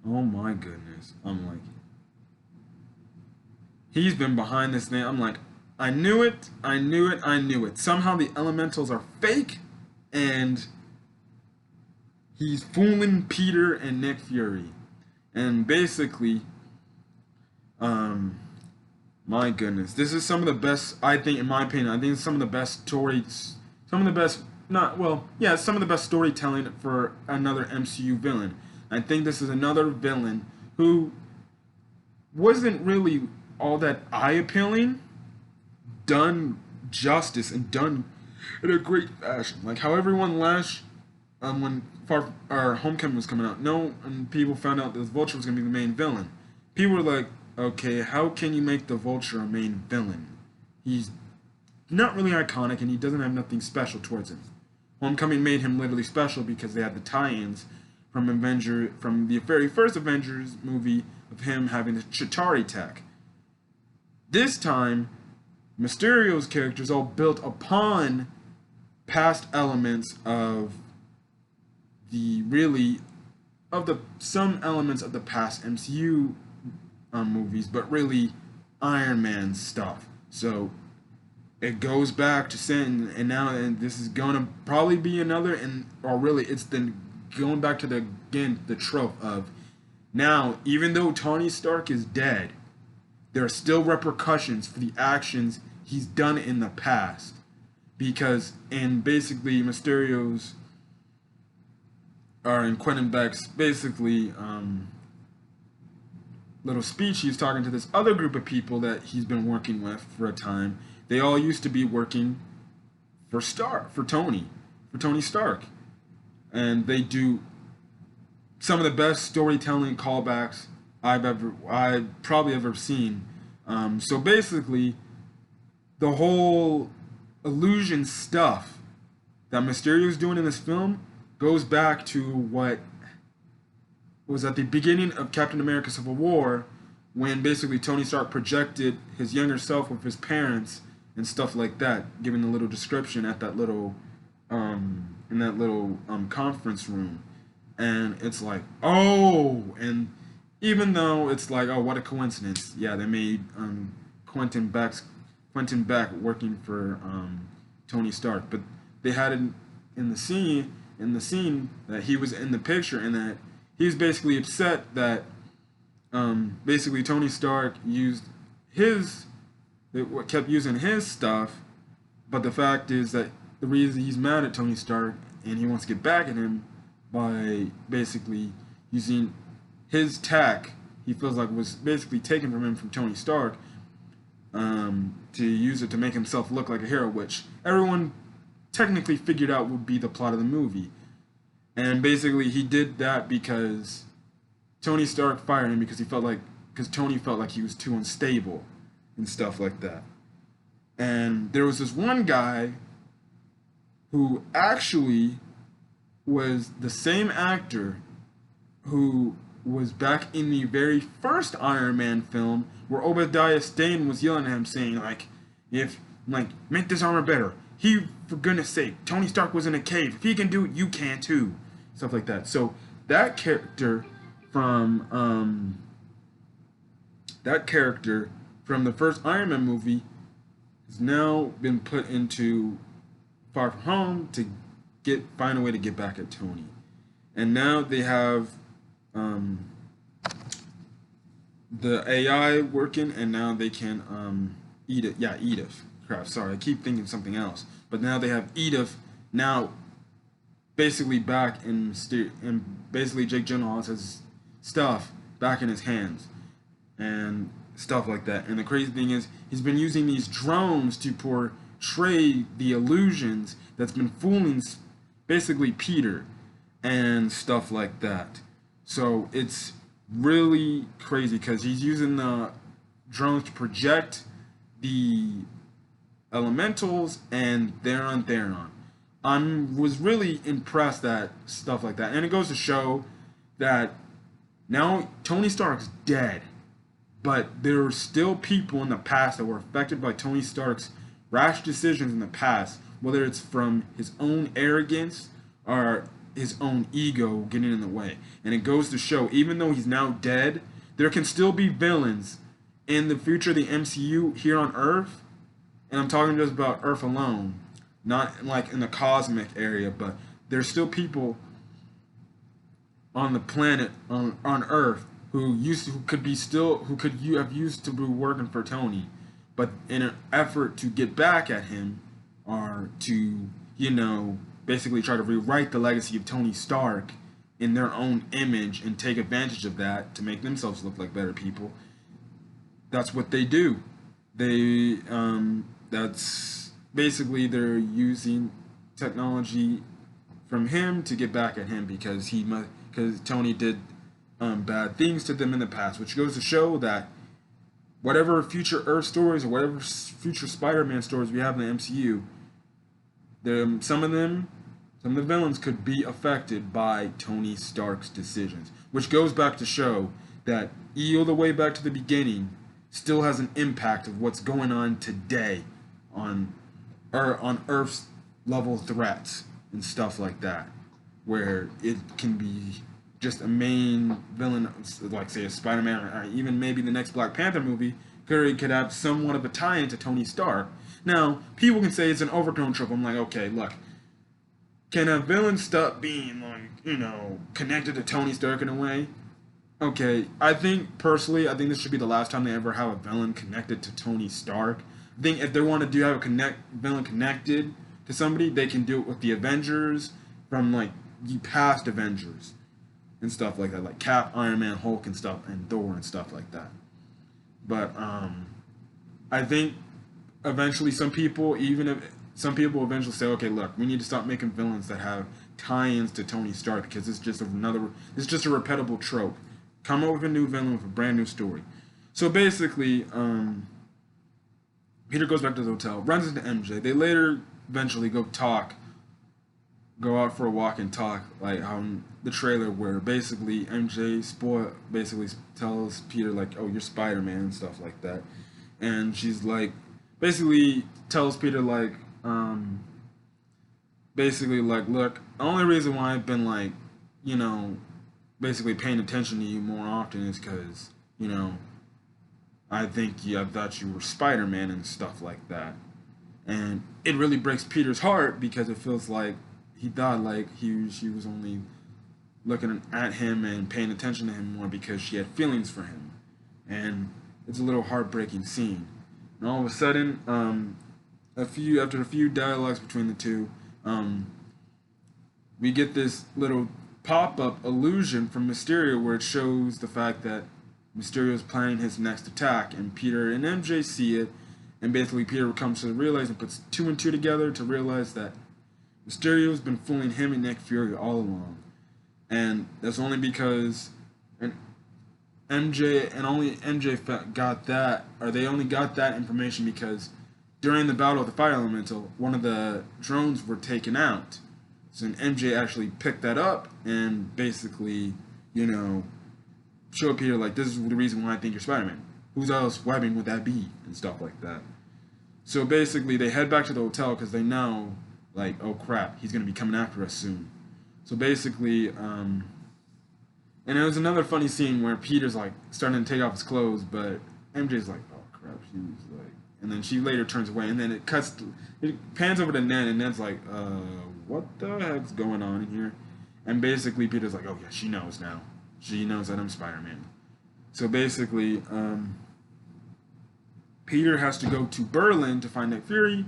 oh my goodness. I'm like, he's been behind this thing. I'm like, I knew it. Somehow the elementals are fake, and he's fooling Peter and Nick Fury. And basically, my goodness, this is some of the best, I think, in my opinion, I think it's some of the best stories, some of the best, some of the best storytelling for another MCU villain. I think this is another villain who wasn't really all that eye-appealing, done justice and done in a great fashion. Like how everyone when Homecoming was coming out, and people found out that Vulture was going to be the main villain. People were like, okay, how can you make the Vulture a main villain? He's not really iconic, and he doesn't have nothing special towards him. Homecoming made him literally special because they had the tie-ins from the very first Avengers movie of him having the Chitauri tech. This time, Mysterio's character is all built upon past elements of some elements of the past MCU movies, but really Iron Man stuff. So it goes back to saying, and this is gonna probably be another, it's then going back to the trope of now, even though Tony Stark is dead, there are still repercussions for the actions he's done in the past. Because in basically Mysterio's, or in Quentin Beck's basically little speech, he's talking to this other group of people that he's been working with for a time. They all used to be working for Tony Stark. And they do some of the best storytelling callbacks I've probably ever seen. So basically, the whole illusion stuff that Mysterio's doing in this film goes back to what was at the beginning of Captain America Civil War, when basically Tony Stark projected his younger self with his parents and stuff like that, giving a little description at that little in that little conference room. And it's like, oh, and even though it's like, oh, what a coincidence. Yeah, they made Quentin Beck working for Tony Stark, but they had it in the scene that he was in the picture, and that he was basically upset that basically Tony Stark kept using his stuff, but the fact is that the reason he's mad at Tony Stark and he wants to get back at him by basically using his tech, he feels like was basically taken from him from Tony Stark, to use it to make himself look like a hero, which everyone technically figured out would be the plot of the movie. And basically he did that because Tony Stark fired him because Tony felt like he was too unstable and stuff like that. And there was this one guy who actually was the same actor who was back in the very first Iron Man film where Obadiah Stane was yelling at him saying like, if like make this armor better. He, for goodness sake, Tony Stark was in a cave. If he can do it, you can too. Stuff like that. So that character from the first Iron Man movie has now been put into Far From Home to find a way to get back at Tony. And now they have the AI working, and now they can Edith. Yeah, Edith. Crap. Sorry, I keep thinking something else. But now they have Edith now basically back in basically Jake Gyllenhaal has his stuff back in his hands and stuff like that. And the crazy thing is he's been using these drones to portray the illusions that's been fooling basically Peter and stuff like that. So it's really crazy because he's using the drones to project the elementals and Theron. I was really impressed at stuff like that. And it goes to show that now Tony Stark's dead, but there are still people in the past that were affected by Tony Stark's rash decisions in the past, whether it's from his own arrogance or his own ego getting in the way. And it goes to show, even though he's now dead, there can still be villains in the future of the MCU here on Earth. And I'm talking just about Earth alone, not like in the cosmic area, but there's still people on the planet on Earth who could have used to be working for Tony, but in an effort to get back at him or to basically try to rewrite the legacy of Tony Stark in their own image and take advantage of that to make themselves look like better people. That's what they do. That's basically they're using technology from him to get back at him because Tony did bad things to them in the past, which goes to show that whatever future Earth stories or whatever future Spider-Man stories we have in the MCU, some of the villains could be affected by Tony Stark's decisions, which goes back to show that all the way back to the beginning still has an impact of what's going on today on Earth's level threats and stuff like that, where it can be just a main villain, like say a Spider-Man or even maybe the next Black Panther movie could have somewhat of a tie-in to Tony Stark. Now, people can say it's an overtone trope. I'm like, okay, look, can a villain stop being connected to Tony Stark in a way? Okay, I think this should be the last time they ever have a villain connected to Tony Stark. I think if they want to have a villain connected to somebody, they can do it with the Avengers from like the past Avengers and stuff like that, like Cap, Iron Man, Hulk, and stuff, and Thor and stuff like that. But I think eventually some people eventually say, okay, look, we need to stop making villains that have tie-ins to Tony Stark because it's just a repetible trope. Come up with a new villain with a brand new story. So basically, Peter goes back to the hotel, runs into MJ. They later eventually go out for a walk and talk, like the trailer where basically MJ basically tells Peter like, oh, you're Spider-Man and stuff like that. And she's like, basically tells Peter like, basically like, look, the only reason why I've been like, basically paying attention to you more often is because, I thought you were Spider-Man and stuff like that. And it really breaks Peter's heart because it feels like he thought like she was only looking at him and paying attention to him more because she had feelings for him. And it's a little heartbreaking scene. And all of a sudden, after a few dialogues between the two, we get this little pop-up illusion from Mysterio where it shows the fact that Mysterio is planning his next attack, and Peter and MJ see it, and basically Peter comes to realize and puts two and two together to realize that Mysterio's been fooling him and Nick Fury all along. And that's only because, and MJ and only MJ got that, or they only got that information because during the battle of the fire elemental, one of the drones were taken out. So MJ actually picked that up and basically, you know, showed Peter like, this is the reason why I think you're Spider-Man. Whose else webbing would that be and stuff like that. So basically, they head back to the hotel because they know, like, oh crap, he's gonna be coming after us soon. So basically, and it was another funny scene where Peter's like starting to take off his clothes, but MJ's like, oh crap, she's like, and then she later turns away, and then it pans over to Ned, and Ned's like, what the heck's going on in here? And basically, Peter's like, oh yeah, she knows now. She knows that I'm Spider-Man. So basically, Peter has to go to Berlin to find Nick Fury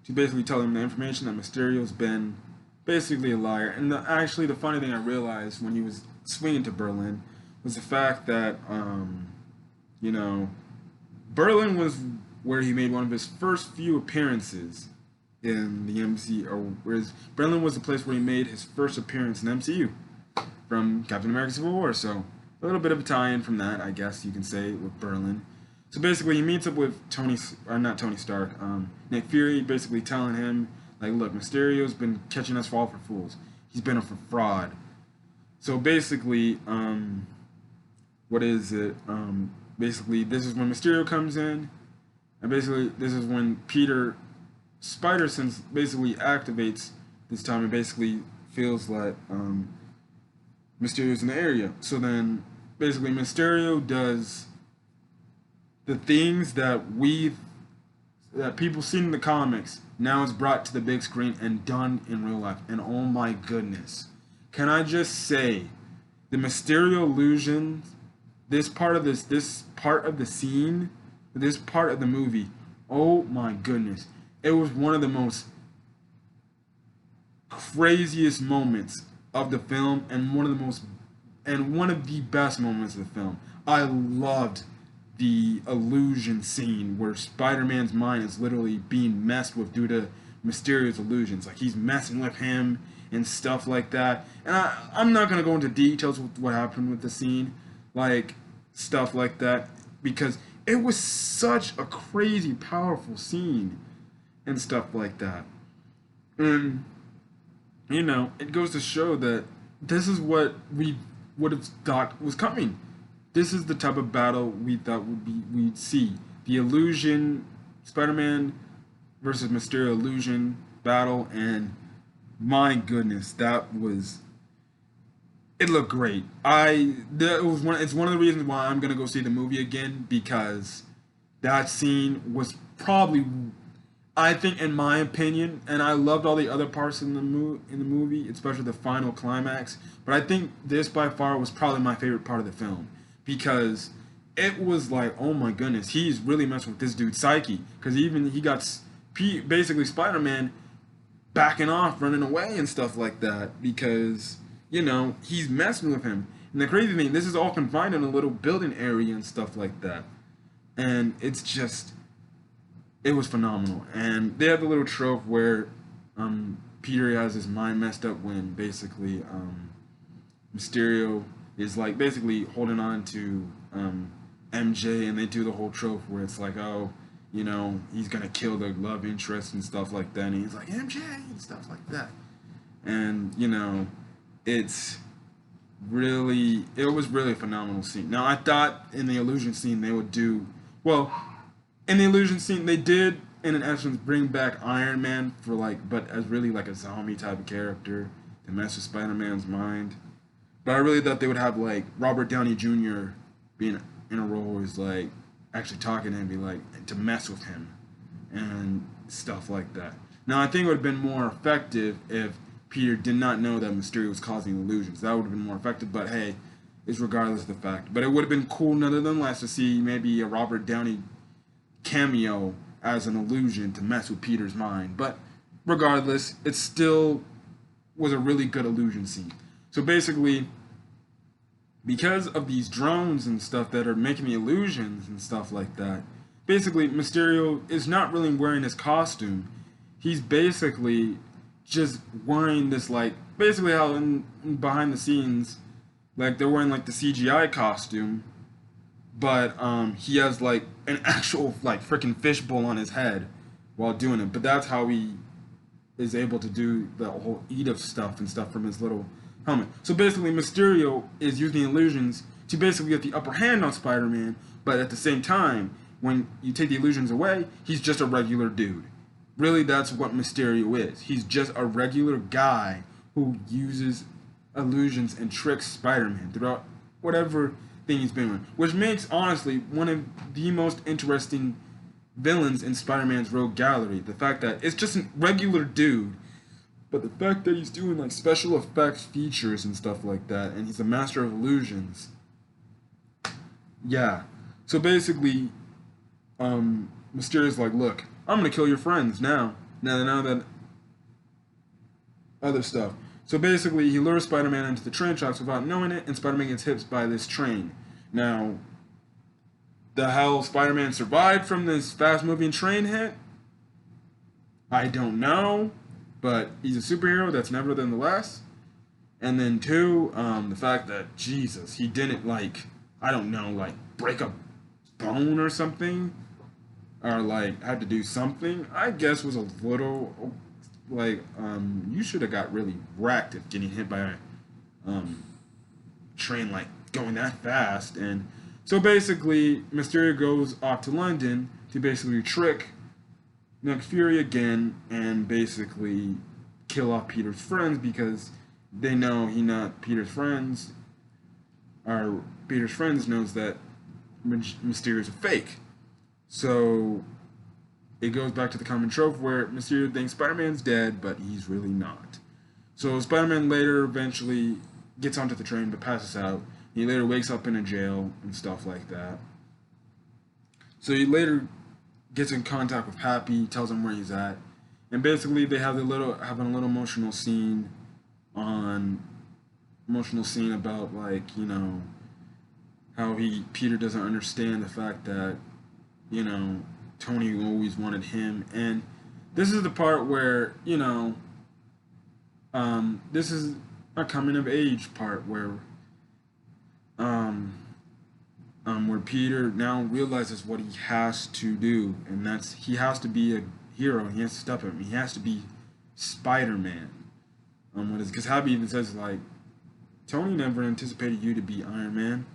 to basically tell him the information that Mysterio's been basically a liar. And actually, the funny thing I realized when he was swinging to Berlin was the fact that, you know, Berlin was where he made one of his first few appearances in the MCU, or whereas Berlin was the place where he made his first appearance in the MCU from Captain America Civil War. So a little bit of a tie-in from that, I guess you can say, with Berlin. So basically, he meets up with not Tony Stark, Nick Fury, basically telling him, like, look, Mysterio's been catching us for all for fools. He's been a fraud. So basically, what is it? Basically, this is when Mysterio comes in, and basically, this is when Peter Spider-Sense basically activates this time and basically feels like Mysterio's in the area. So then, basically, Mysterio does the things that people seen in the comics. Now it's brought to the big screen and done in real life. And oh my goodness, can I just say, the Mysterio illusion, this part of the scene, this part of the movie, oh my goodness, it was one of the most craziest moments of the film, and one of the best moments of the film. I loved the illusion scene where Spider-Man's mind is literally being messed with due to Mysterio's illusions. Like, he's messing with him and stuff like that. And I'm not going to go into details with what happened with the scene, like, stuff like that, because it was such a crazy, powerful scene and stuff like that. And, you know, it goes to show that this is what we would have thought was coming. This is the type of battle we thought we'd see. The illusion, Spider-Man versus Mysterio illusion battle, and my goodness, it looked great. It's one of the reasons why I'm gonna go see the movie again, because that scene was probably, I think, in my opinion, and I loved all the other parts in the movie, especially the final climax, but I think this by far was probably my favorite part of the film, because it was like, oh my goodness, he's really messing with this dude's psyche, because even he got basically Spider-Man backing off, running away and stuff like that, because, you know, he's messing with him. And the crazy thing, this is all confined in a little building area and stuff like that, and it's just, it was phenomenal. And they have the little trope where Peter has his mind messed up when basically Mysterio is like basically holding on to MJ, and they do the whole trope where it's like, oh, you know, he's gonna kill the love interest and stuff like that, and he's like, MJ and stuff like that. And, you know, it was really a phenomenal scene. Now, I thought in the illusion scene they would do, well, in the illusion scene they did in essence bring back Iron Man for like, but as really like a zombie type of character to mess with Spider-Man's mind. But I really thought they would have like Robert Downey Jr. being in a role where he's like actually talking to him, be like, to mess with him and stuff like that. Now, I think it would have been more effective if Peter did not know that Mysterio was causing illusions. That would have been more effective, but hey, it's regardless of the fact. But it would have been cool nonetheless to see maybe a Robert Downey cameo as an illusion to mess with Peter's mind. But regardless, it still was a really good illusion scene. So basically, because of these drones and stuff that are making the illusions and stuff like that, basically Mysterio is not really wearing his costume. He's basically just wearing this, like, basically how in behind the scenes, like, they're wearing like the CGI costume but he has like an actual like freaking fishbowl on his head while doing it. But that's how he is able to do the whole eat of stuff and stuff from his little helmet. So basically, Mysterio is using illusions to basically get the upper hand on Spider-Man, but at the same time, when you take the illusions away, he's just a regular dude. Really, that's what Mysterio is. He's just a regular guy who uses illusions and tricks Spider-Man throughout whatever thing he's been in. Which makes, honestly, one of the most interesting villains in Spider-Man's Rogue Gallery. The fact that it's just a regular dude, but the fact that he's doing like special effects features and stuff like that, and he's a master of illusions. Yeah. So basically, Mysterio's like, look, I'm gonna kill your friends now. Now that other stuff. So basically, he lures Spider-Man into the train tracks without knowing it, and Spider-Man gets hit by this train. Now, the hell Spider-Man survived from this fast-moving train hit? I don't know, but he's a superhero that's nevertheless. And then two, the fact that Jesus, he didn't like, I don't know, like break a bone or something, or like had to do something. I guess was a little like you should have got really wrecked if getting hit by a train like going that fast. And so basically, Mysterio goes off to London to basically trick Nick Fury again and basically kill off Peter's friends because they know he not Peter's friends. Or Peter's friends knows that Mysterio's a fake. So it goes back to the common trope where Mysterio thinks Spider-Man's dead, but he's really not. So Spider-Man later eventually gets onto the train but passes out. He later wakes up in a jail and stuff like that. So he later gets in contact with Happy, tells him where he's at, and basically they have a little emotional scene about like, you know, how Peter doesn't understand the fact that, you know, Tony always wanted him. And this is the part where, you know, this is a coming of age part where where Peter now realizes what he has to do, and that's he has to be a hero. He has to step up. He has to be Spider-Man. Because Happy even says like, Tony never anticipated you to be Iron Man.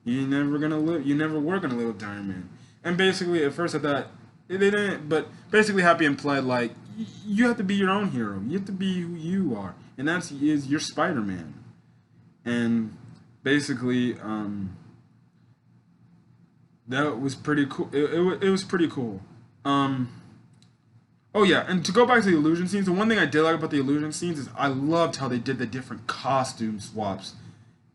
You never were gonna live with Iron Man. And basically, at first I thought they didn't, but basically Happy implied like you have to be your own hero. You have to be who you are, and is your Spider-Man. And basically, that was pretty cool. It was pretty cool. Oh yeah, and to go back to the illusion scenes, the one thing I did like about the illusion scenes is I loved how they did the different costume swaps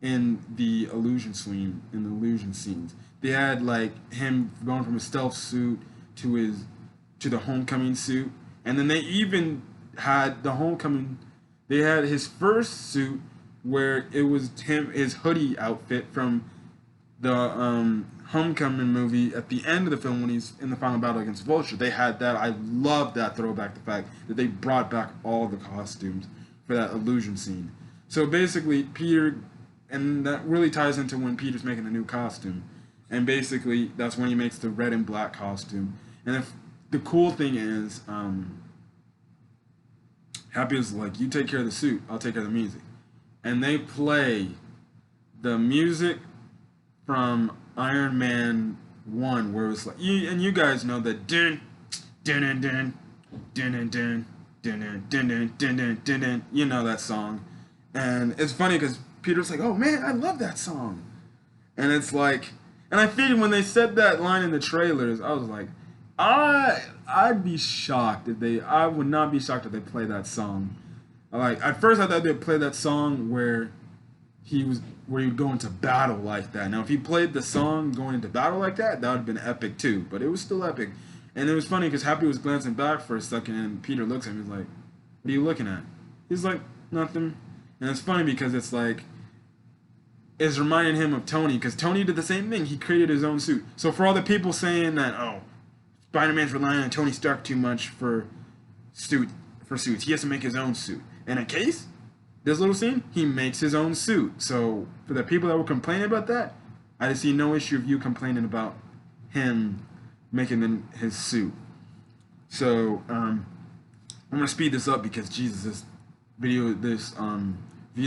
in the illusion scenes. They had like him going from a stealth suit to the homecoming suit, and then they even had the homecoming. They had his first suit where it was his hoodie outfit from the homecoming movie at the end of the film when he's in the final battle against Vulture. They had that. I love that throwback. The fact that they brought back all the costumes for that illusion scene. So basically, Peter, and that really ties into when Peter's making a new costume. And basically, that's when he makes the red and black costume. And the cool thing is, Happy is like, you take care of the suit, I'll take care of the music. And they play the music from Iron Man 1, where it was like, you guys know that dun dun dun dun dun dun dun dun dun dun dun dun, you know that song. And it's funny because Peter's like, oh man, I love that song. And it's like, and I figured when they said that line in the trailers, I was like, I'd be shocked I would not be shocked if they play that song. Like, at first I thought they'd play that song where he would go into battle like that. Now, if he played the song going into battle like that, that would have been epic too. But it was still epic. And it was funny because Happy was glancing back for a second, and Peter looks at him. He's like, what are you looking at? He's like, nothing. And it's funny because it's like, it's reminding him of Tony, because Tony did the same thing. He created his own suit. So for all the people saying that, oh, Spider-Man's relying on Tony Stark too much for suits, he has to make his own suit. In a case, this little scene, he makes his own suit. So for the people that were complaining about that, I see no issue of you complaining about him making his suit. So I'm gonna speed this up because Jesus, this video is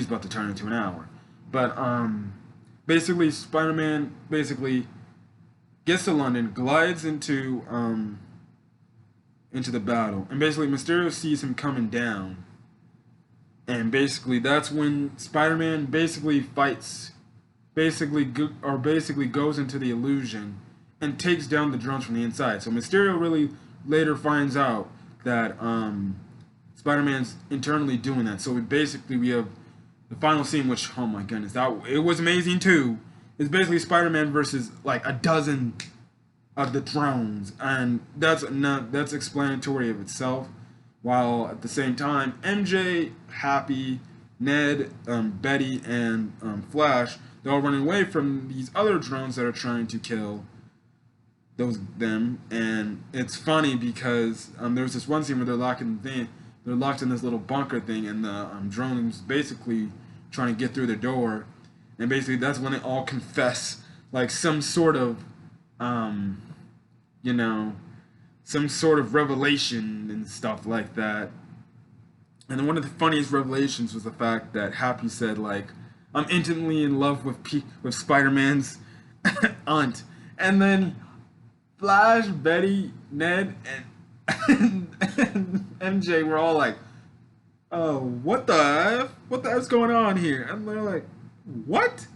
about to turn into an hour. But basically, Spider-Man basically gets to London, glides into the battle, and basically Mysterio sees him coming down, and basically that's when Spider-Man basically fights, basically goes into the illusion and takes down the drones from the inside. So Mysterio really later finds out that Spider-Man's internally doing that. So we have the final scene, which, oh my goodness, that it was amazing too. It's basically Spider-Man versus like a dozen of the drones, and that's explanatory of itself. While at the same time, MJ, Happy, Ned, Betty, and Flash, they're all running away from these other drones that are trying to kill them. And it's funny because there's this one scene where they're locked in this little bunker thing, and the drones basically trying to get through the door, and basically that's when they all confess like some sort of you know, some sort of revelation and stuff like that. And then one of the funniest revelations was the fact that Happy said, like, I'm intimately in love with Spider-Man's aunt. And then Flash, Betty, Ned, and MJ were all like, oh, what the F's going on here? And they're like, what?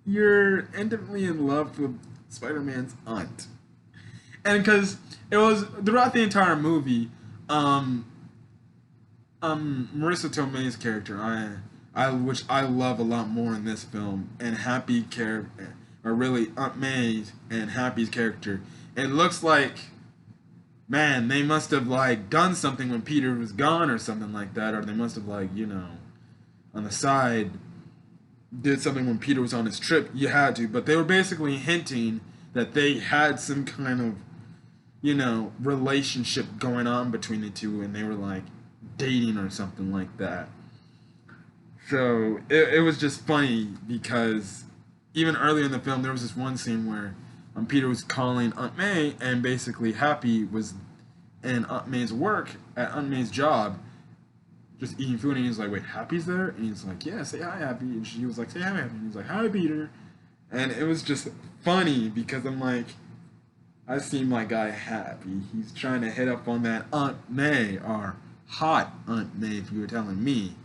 You're intimately in love with Spider-Man's aunt. And because it was throughout the entire movie, Marissa Tomei's character, which I love a lot more in this film, and Happy character, or really Aunt May and Happy's character, it looks like, man, they must have like done something when Peter was gone or something like that, or they must have like, on the side did something when Peter was on his trip. You had to, but they were basically hinting that they had some kind of relationship going on between the two, and they were like dating or something like that. So it was just funny because even earlier in the film there was this one scene where Peter was calling Aunt May, and basically Happy was in Aunt May's work at Aunt May's job just eating food, and he's like, wait, Happy's there? And he's like, yeah, say hi, Happy. And she was like, say hi, Happy. And he's like, hi, Peter. And it was just funny because I'm like, I see my guy Happy. He's trying to hit up on that Aunt May, or hot Aunt May, if you were telling me.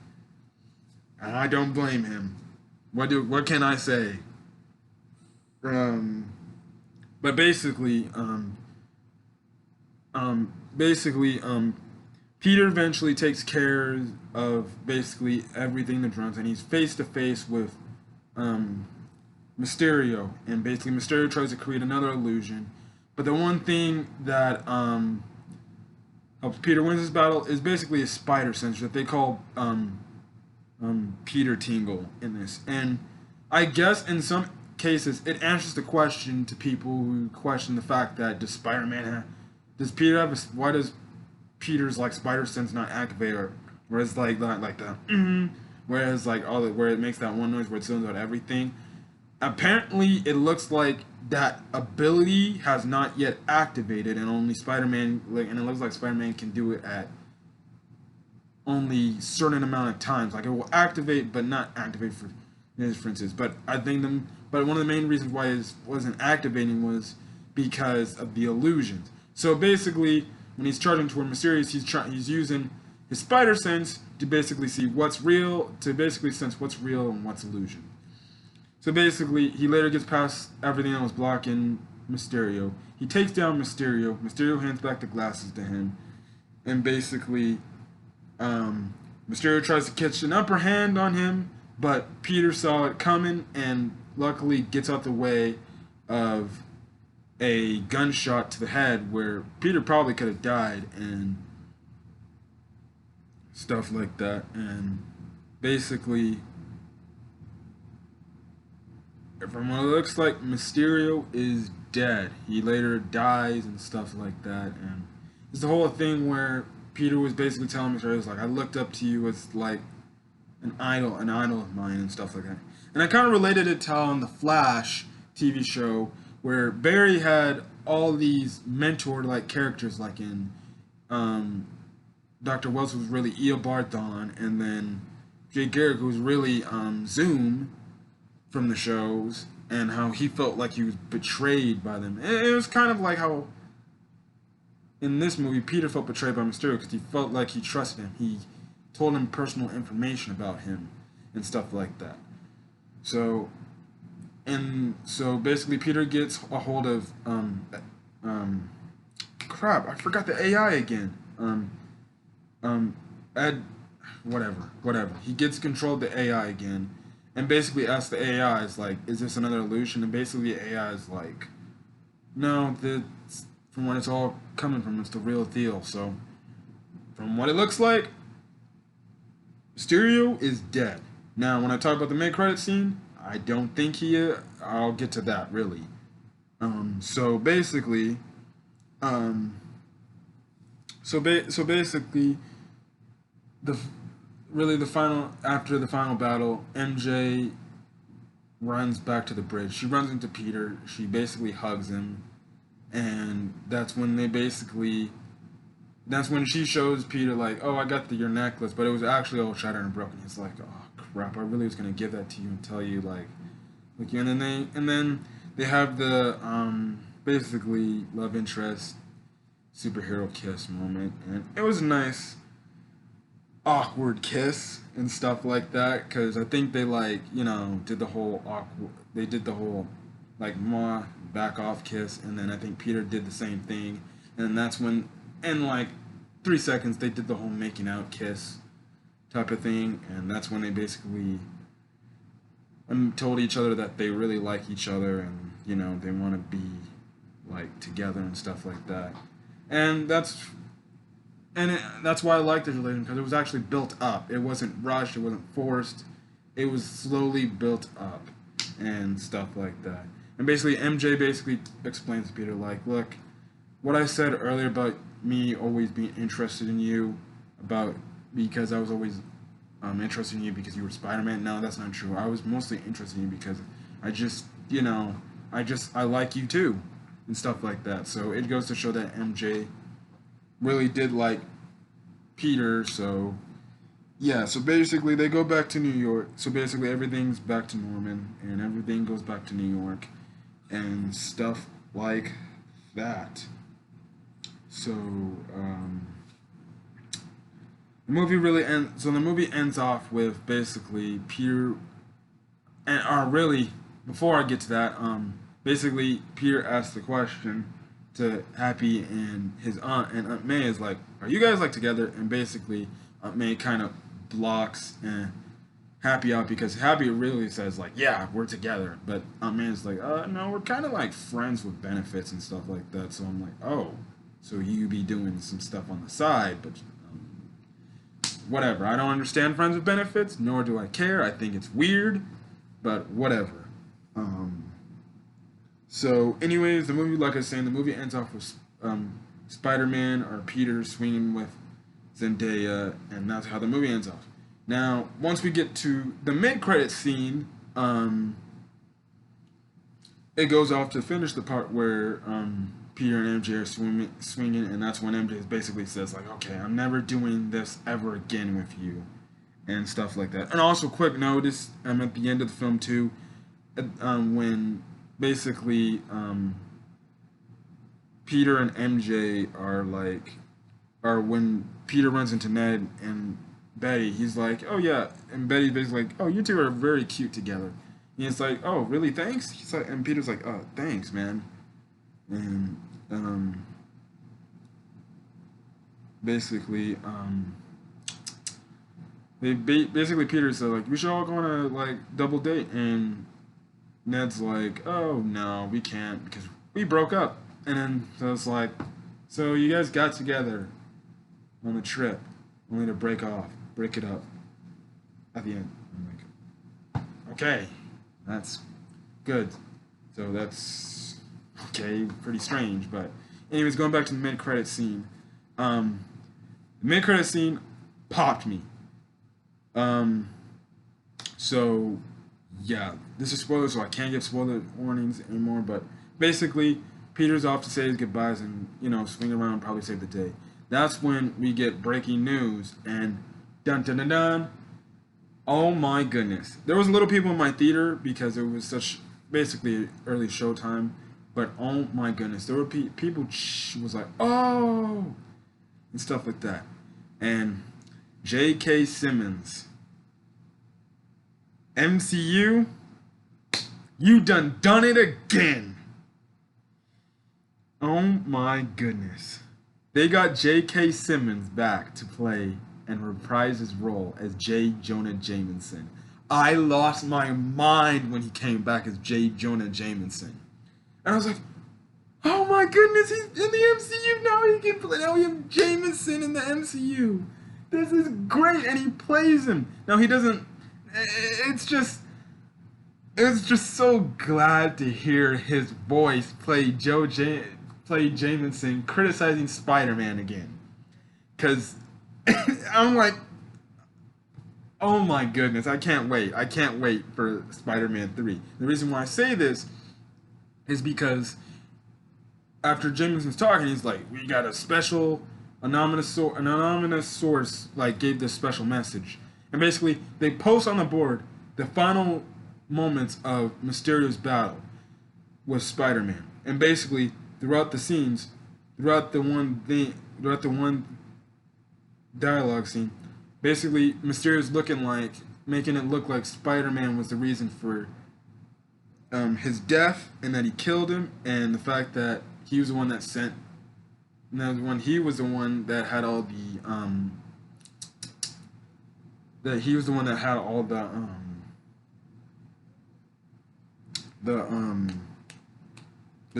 And I don't blame him. What can I say? But basically, Peter eventually takes care of basically everything the drones, and he's face to face with Mysterio, and basically Mysterio tries to create another illusion. But the one thing that helps Peter win this battle is basically a spider sense that they call Peter Tingle in this. And I guess in some cases it answers the question to people who question the fact that does Peter have why does Peter's like spider sense not activate, or whereas like the whereas like where it makes that one noise where it sends out everything. Apparently, it looks like that ability has not yet activated, and only Spider-Man, and it looks like Spider-Man can do it at only certain amount of times. Like it will activate, but not activate for instance. But I think but one of the main reasons why it wasn't activating was because of the illusions. So basically, when he's charging toward Mysterious, he's using his spider sense to basically see what's real, to basically sense what's real and what's illusion. So basically, he later gets past everything that was blocking Mysterio. He takes down Mysterio. Mysterio hands back the glasses to him. And basically, Mysterio tries to catch an upper hand on him, but Peter saw it coming and luckily gets out the way of a gunshot to the head where Peter probably could have died and stuff like that. And basically, from what it looks like, Mysterio is dead. He later dies and stuff like that. And it's the whole thing where Peter was basically telling Mysterio, like, I looked up to you as like an idol of mine and stuff like that. And I kind of related it to how in The Flash, TV show where Barry had all these mentor-like characters, like in um, Dr. Wells was really Eobard Thawne, and then Jay Garrick was really Zoom from the shows, and how he felt like he was betrayed by them. It was kind of like how in this movie Peter felt betrayed by Mysterio because he felt like he trusted him. He told him personal information about him and stuff like that. So, and so basically Peter gets a hold of crap, I forgot the AI again. Ed, whatever. He gets control of the AI again, and basically asks the AI, is like, is this another illusion? And basically the AI is like, no, that's from where it's all coming from. It's the real deal. So, from what it looks like, Mysterio is dead. Now, when I talk about the mid-credit scene, I don't think he is. I'll get to that, really. So basically, um, so basically, the really the final after the final battle, MJ runs back to the bridge. She runs into Peter. She basically hugs him, and that's when she shows Peter like, oh, I got your necklace, but it was actually all shattered and broken. He's like, oh crap, I really was gonna give that to you and tell you like and then they have the basically love interest superhero kiss moment, and it was a nice awkward kiss and stuff like that, because I think they like did the whole awkward, they did the whole like mwah back off kiss, and then I think Peter did the same thing, and that's when in like 3 seconds they did the whole making out kiss type of thing, and that's when they basically told each other that they really like each other, and they want to be like together and stuff like that, and that's why I liked this relation, because it was actually built up. It wasn't rushed. It wasn't forced. It was slowly built up and stuff like that. And basically, MJ basically explains to Peter, like, look, what I said earlier about me always being interested in you, because I was always interested in you because you were Spider-Man. No, that's not true. I was mostly interested in you because I just, I like you too, and stuff like that. So it goes to show that MJ really did like Peter. So yeah, so basically they go back to New York. So basically everything's back to Norman, and everything goes back to New York and stuff like that. So the movie ends off with basically Peter, and really before I get to that, basically Peter asks the question to Happy and his aunt, and Aunt May is like, "Are you guys like together?" And basically Aunt May kind of blocks Happy out, because Happy really says like, "Yeah, we're together," but Aunt May is like, no, we're kind of like friends with benefits and stuff like that." So I'm like, "Oh, so you be doing some stuff on the side, but whatever. I don't understand friends with benefits, nor do I care. I think it's weird, but whatever." So, anyways, the movie, like I was saying, the movie ends off with Spider-Man or Peter swinging with Zendaya, and that's how the movie ends off. Now, once we get to the mid-credit scene, it goes off to finish the part where Peter and MJ are swinging, and that's when MJ basically says like, "Okay, I'm never doing this ever again with you," and stuff like that. And also, quick notice, at the end of the film too, when basically Peter and MJ are when Peter runs into Ned and Betty, he's like, "Oh yeah," and Betty's basically like, "Oh, you two are very cute together." And it's like, "Oh, really? Thanks." He's like, and Peter's like, "Oh, thanks, man." And basically, basically Peter said like, "We should all go on a like double date," and Ned's like, "Oh no, we can't because we broke up." And then so it's like, "So you guys got together on the trip, only to break it up at the end." I'm like, "Okay, that's good." So that's okay, pretty strange. But anyways, going back to the mid-credit scene, the mid-credit scene popped me. So yeah, this is spoilers, so I can't give spoiler warnings anymore. But basically, Peter's off to say his goodbyes and swing around and probably save the day. That's when we get breaking news and dun dun dun dun. Oh my goodness! There was little people in my theater because it was such basically early showtime. But oh my goodness, there were people was like oh and stuff like that. And J.K. Simmons, MCU, you done it again. Oh my goodness. They got J.K. Simmons back to play and reprise his role as J. Jonah Jameson. I lost my mind when he came back as J. Jonah Jameson. And I was like, oh my goodness, he's in the MCU now. He can play. Now we have Jameson in the MCU. This is great, and he plays him. Now he doesn't. It's just so glad to hear his voice play play Jameson criticizing Spider-Man again. Cause I'm like, oh my goodness, I can't wait. I can't wait for Spider-Man 3. The reason why I say this is because after Jameson's talking, he's like, we got a special anonymous source like gave this special message. And basically they post on the board the final moments of Mysterio's battle with Spider-Man. And basically throughout the scenes, throughout the one dialogue scene, basically Mysterio's making it look like Spider-Man was the reason for his death and that he killed him, and the fact that he was the one that sent. When he was the one that had all that he was the one that had all the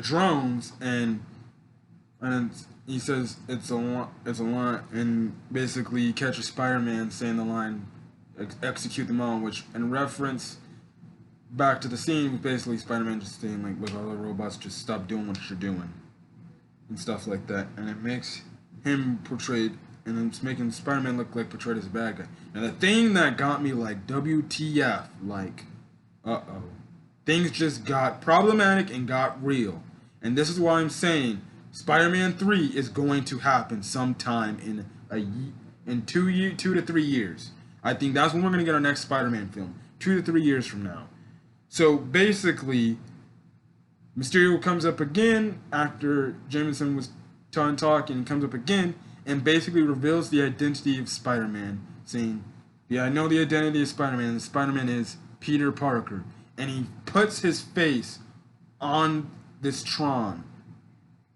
drones, and he says it's a lot, and basically he catches Spider-Man saying the line, execute them all, which in reference back to the scene was basically Spider-Man just saying like with all the robots, just stop doing what you're doing and stuff like that, and it makes him portrayed, and it's making Spider-Man look like portrayed as a bad guy. Now the thing that got me like WTF, like things just got problematic and got real, and this is why I'm saying Spider-Man 3 is going to happen sometime in 2 to 3 years. I think that's when we're gonna get our next Spider-Man film, 2 to 3 years from now. So basically, Mysterio comes up again after Jameson was talking. He comes up again and basically reveals the identity of Spider-Man, saying, "Yeah, I know the identity of Spider-Man. And Spider-Man is Peter Parker." And he puts his face on this Tron,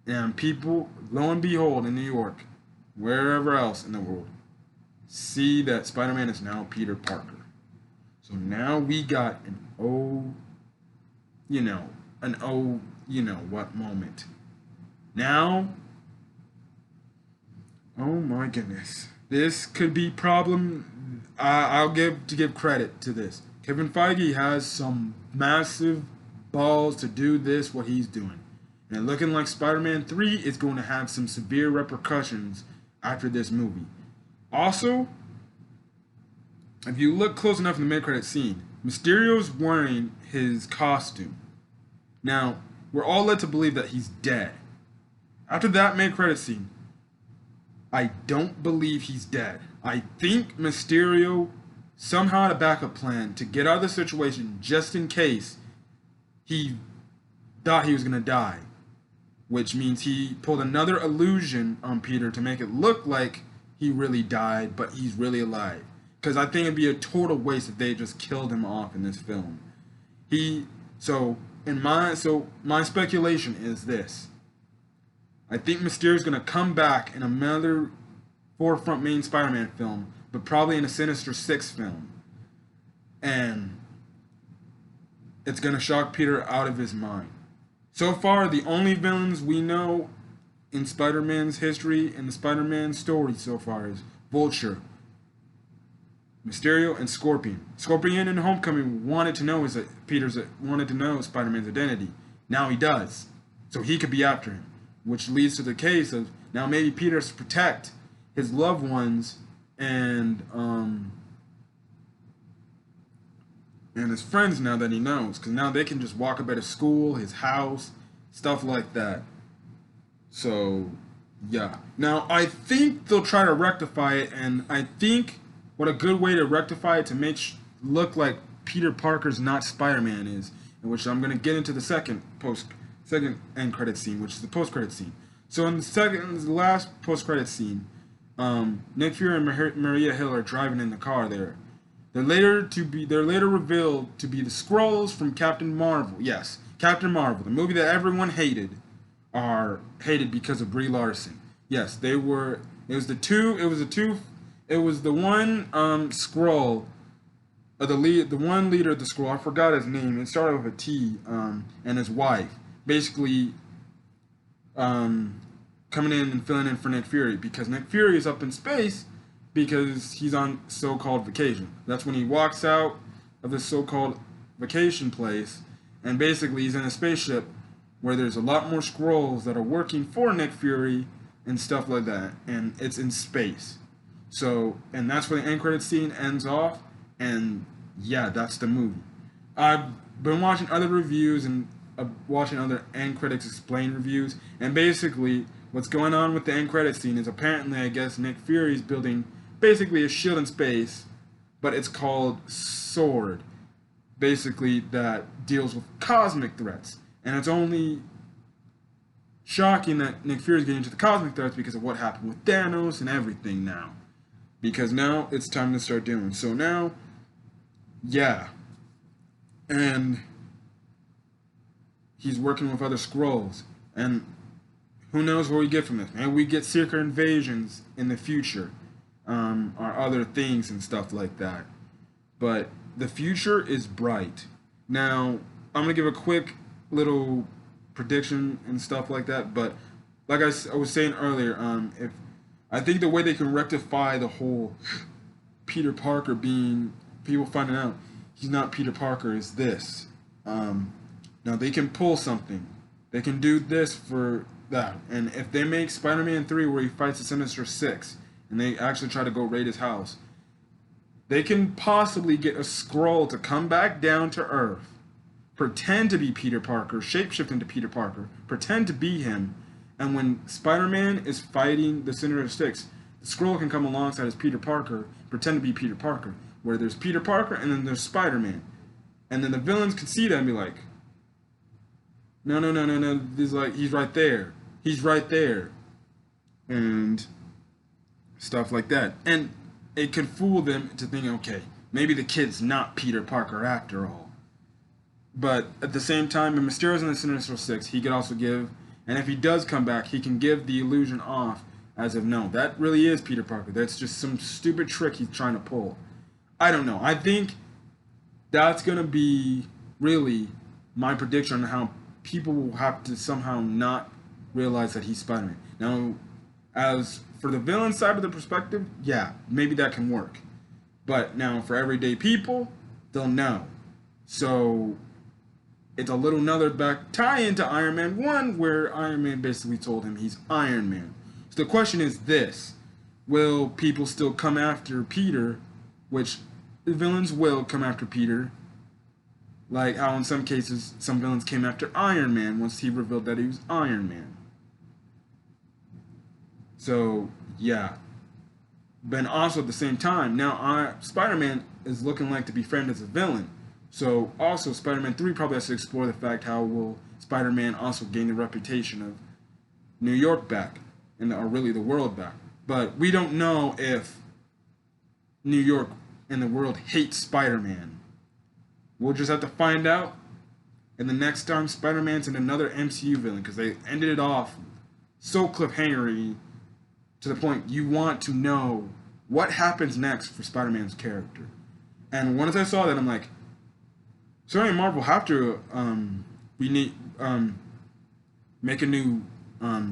and people, lo and behold, in New York, wherever else in the world, see that Spider-Man is now Peter Parker. So now we got what moment. Now, oh my goodness, this could be problem. I'll give credit to this. Kevin Feige has some massive balls to do what he's doing. And looking like Spider-Man 3 is going to have some severe repercussions after this movie. Also, if you look close enough in the mid-credit scene, Mysterio's wearing his costume. Now, we're all led to believe that he's dead. After that mid-credit scene, I don't believe he's dead. I think Mysterio somehow had a backup plan to get out of the situation just in case he thought he was going to die. Which means he pulled another illusion on Peter to make it look like he really died, but he's really alive. Because I think it'd be a total waste if they just killed him off in this film. My speculation is this. I think Mysterio's gonna come back in another forefront main Spider-Man film, but probably in a Sinister Six film. And it's gonna shock Peter out of his mind. So far, the only villains we know in Spider-Man's history and the Spider-Man story so far is Vulture, Mysterio, and Scorpion. Scorpion in Homecoming wanted to know Spider-Man's identity. Now he does, so he could be after him, which leads to the case of now maybe Peter has to protect his loved ones and and his friends now that he knows, because now they can just walk up at his school, his house, stuff like that. So, yeah. Now, I think they'll try to rectify it, and I think what a good way to rectify it to make look like Peter Parker's not Spider-Man is, in which I'm going to get into the second end credit scene, which is the post-credit scene. So in the last post-credit scene, Nick Fury and Maria Hill are driving in the car there. They're later revealed to be the Skrulls from Captain Marvel. Yes, Captain Marvel, the movie that everyone hated, are hated because of Brie Larson. Yes, they were. It was the two. It was the two. It was the one Skrull, the one leader of the Skrull. I forgot his name. It started with a T. And his wife, basically, coming in and filling in for Nick Fury because Nick Fury is up in space because he's on so-called vacation. That's when he walks out of this so-called vacation place, and basically he's in a spaceship where there's a lot more Skrulls that are working for Nick Fury and stuff like that, and it's in space. So, and that's where the end credit scene ends off, and yeah, that's the movie. I've been watching other reviews and watching other end critics explain reviews, and basically what's going on with the end credit scene is apparently, I guess, Nick Fury's building basically a shield in space, but it's called Sword, basically that deals with cosmic threats. And it's only shocking that Nick Fury's getting into the cosmic threats because of what happened with Thanos and everything now. Because now it's time to start doing. So now, yeah. And he's working with other Skrulls. And who knows what we get from this. Maybe we get secret invasions in the future. Or other things and stuff like that. But the future is bright. Now, I'm going to give a quick little prediction and stuff like that, but like I was saying earlier, if I think the way they can rectify the whole Peter Parker being people finding out he's not Peter Parker is this. Now they can pull something. They can do this for that. And if they make Spider-Man 3 where he fights the Sinister Six and they actually try to go raid his house, they can possibly get a Skrull to come back down to Earth, pretend to be Peter Parker, shapeshift into Peter Parker, pretend to be him, and when Spider-Man is fighting the Sinister Six, the Skrull can come alongside as Peter Parker, pretend to be Peter Parker, where there's Peter Parker and then there's Spider-Man. And then the villains can see that and be like, no, he's right there. He's right there. And stuff like that. And it could fool them to think, okay, maybe the kid's not Peter Parker after all. But at the same time, in Mysterio's in the Sinister Six, he could also give, and if he does come back, he can give the illusion off as if, no, that really is Peter Parker. That's just some stupid trick he's trying to pull. I don't know. I think that's going to be really my prediction on how people will have to somehow not realize that he's Spider-Man. Now, as for the villain side of the perspective, yeah, maybe that can work. But now for everyday people, they'll know. So it's a little another back tie into Iron Man 1 where Iron Man basically told him he's Iron Man. So the question is this: will people still come after Peter, which the villains will come after Peter, like how in some cases some villains came after Iron Man once he revealed that he was Iron Man. So, yeah. But also at the same time, now Spider-Man is looking like to be framed as a villain. So, also, Spider-Man 3 probably has to explore the fact how will Spider-Man also gain the reputation of New York back, or really the world back. But we don't know if New York and the world hates Spider-Man. We'll just have to find out. And the next time Spider-Man's in another MCU villain, because they ended it off so cliffhangery to the point you want to know what happens next for Spider-Man's character. And once I saw that, I'm like, Sony and Marvel have to make a new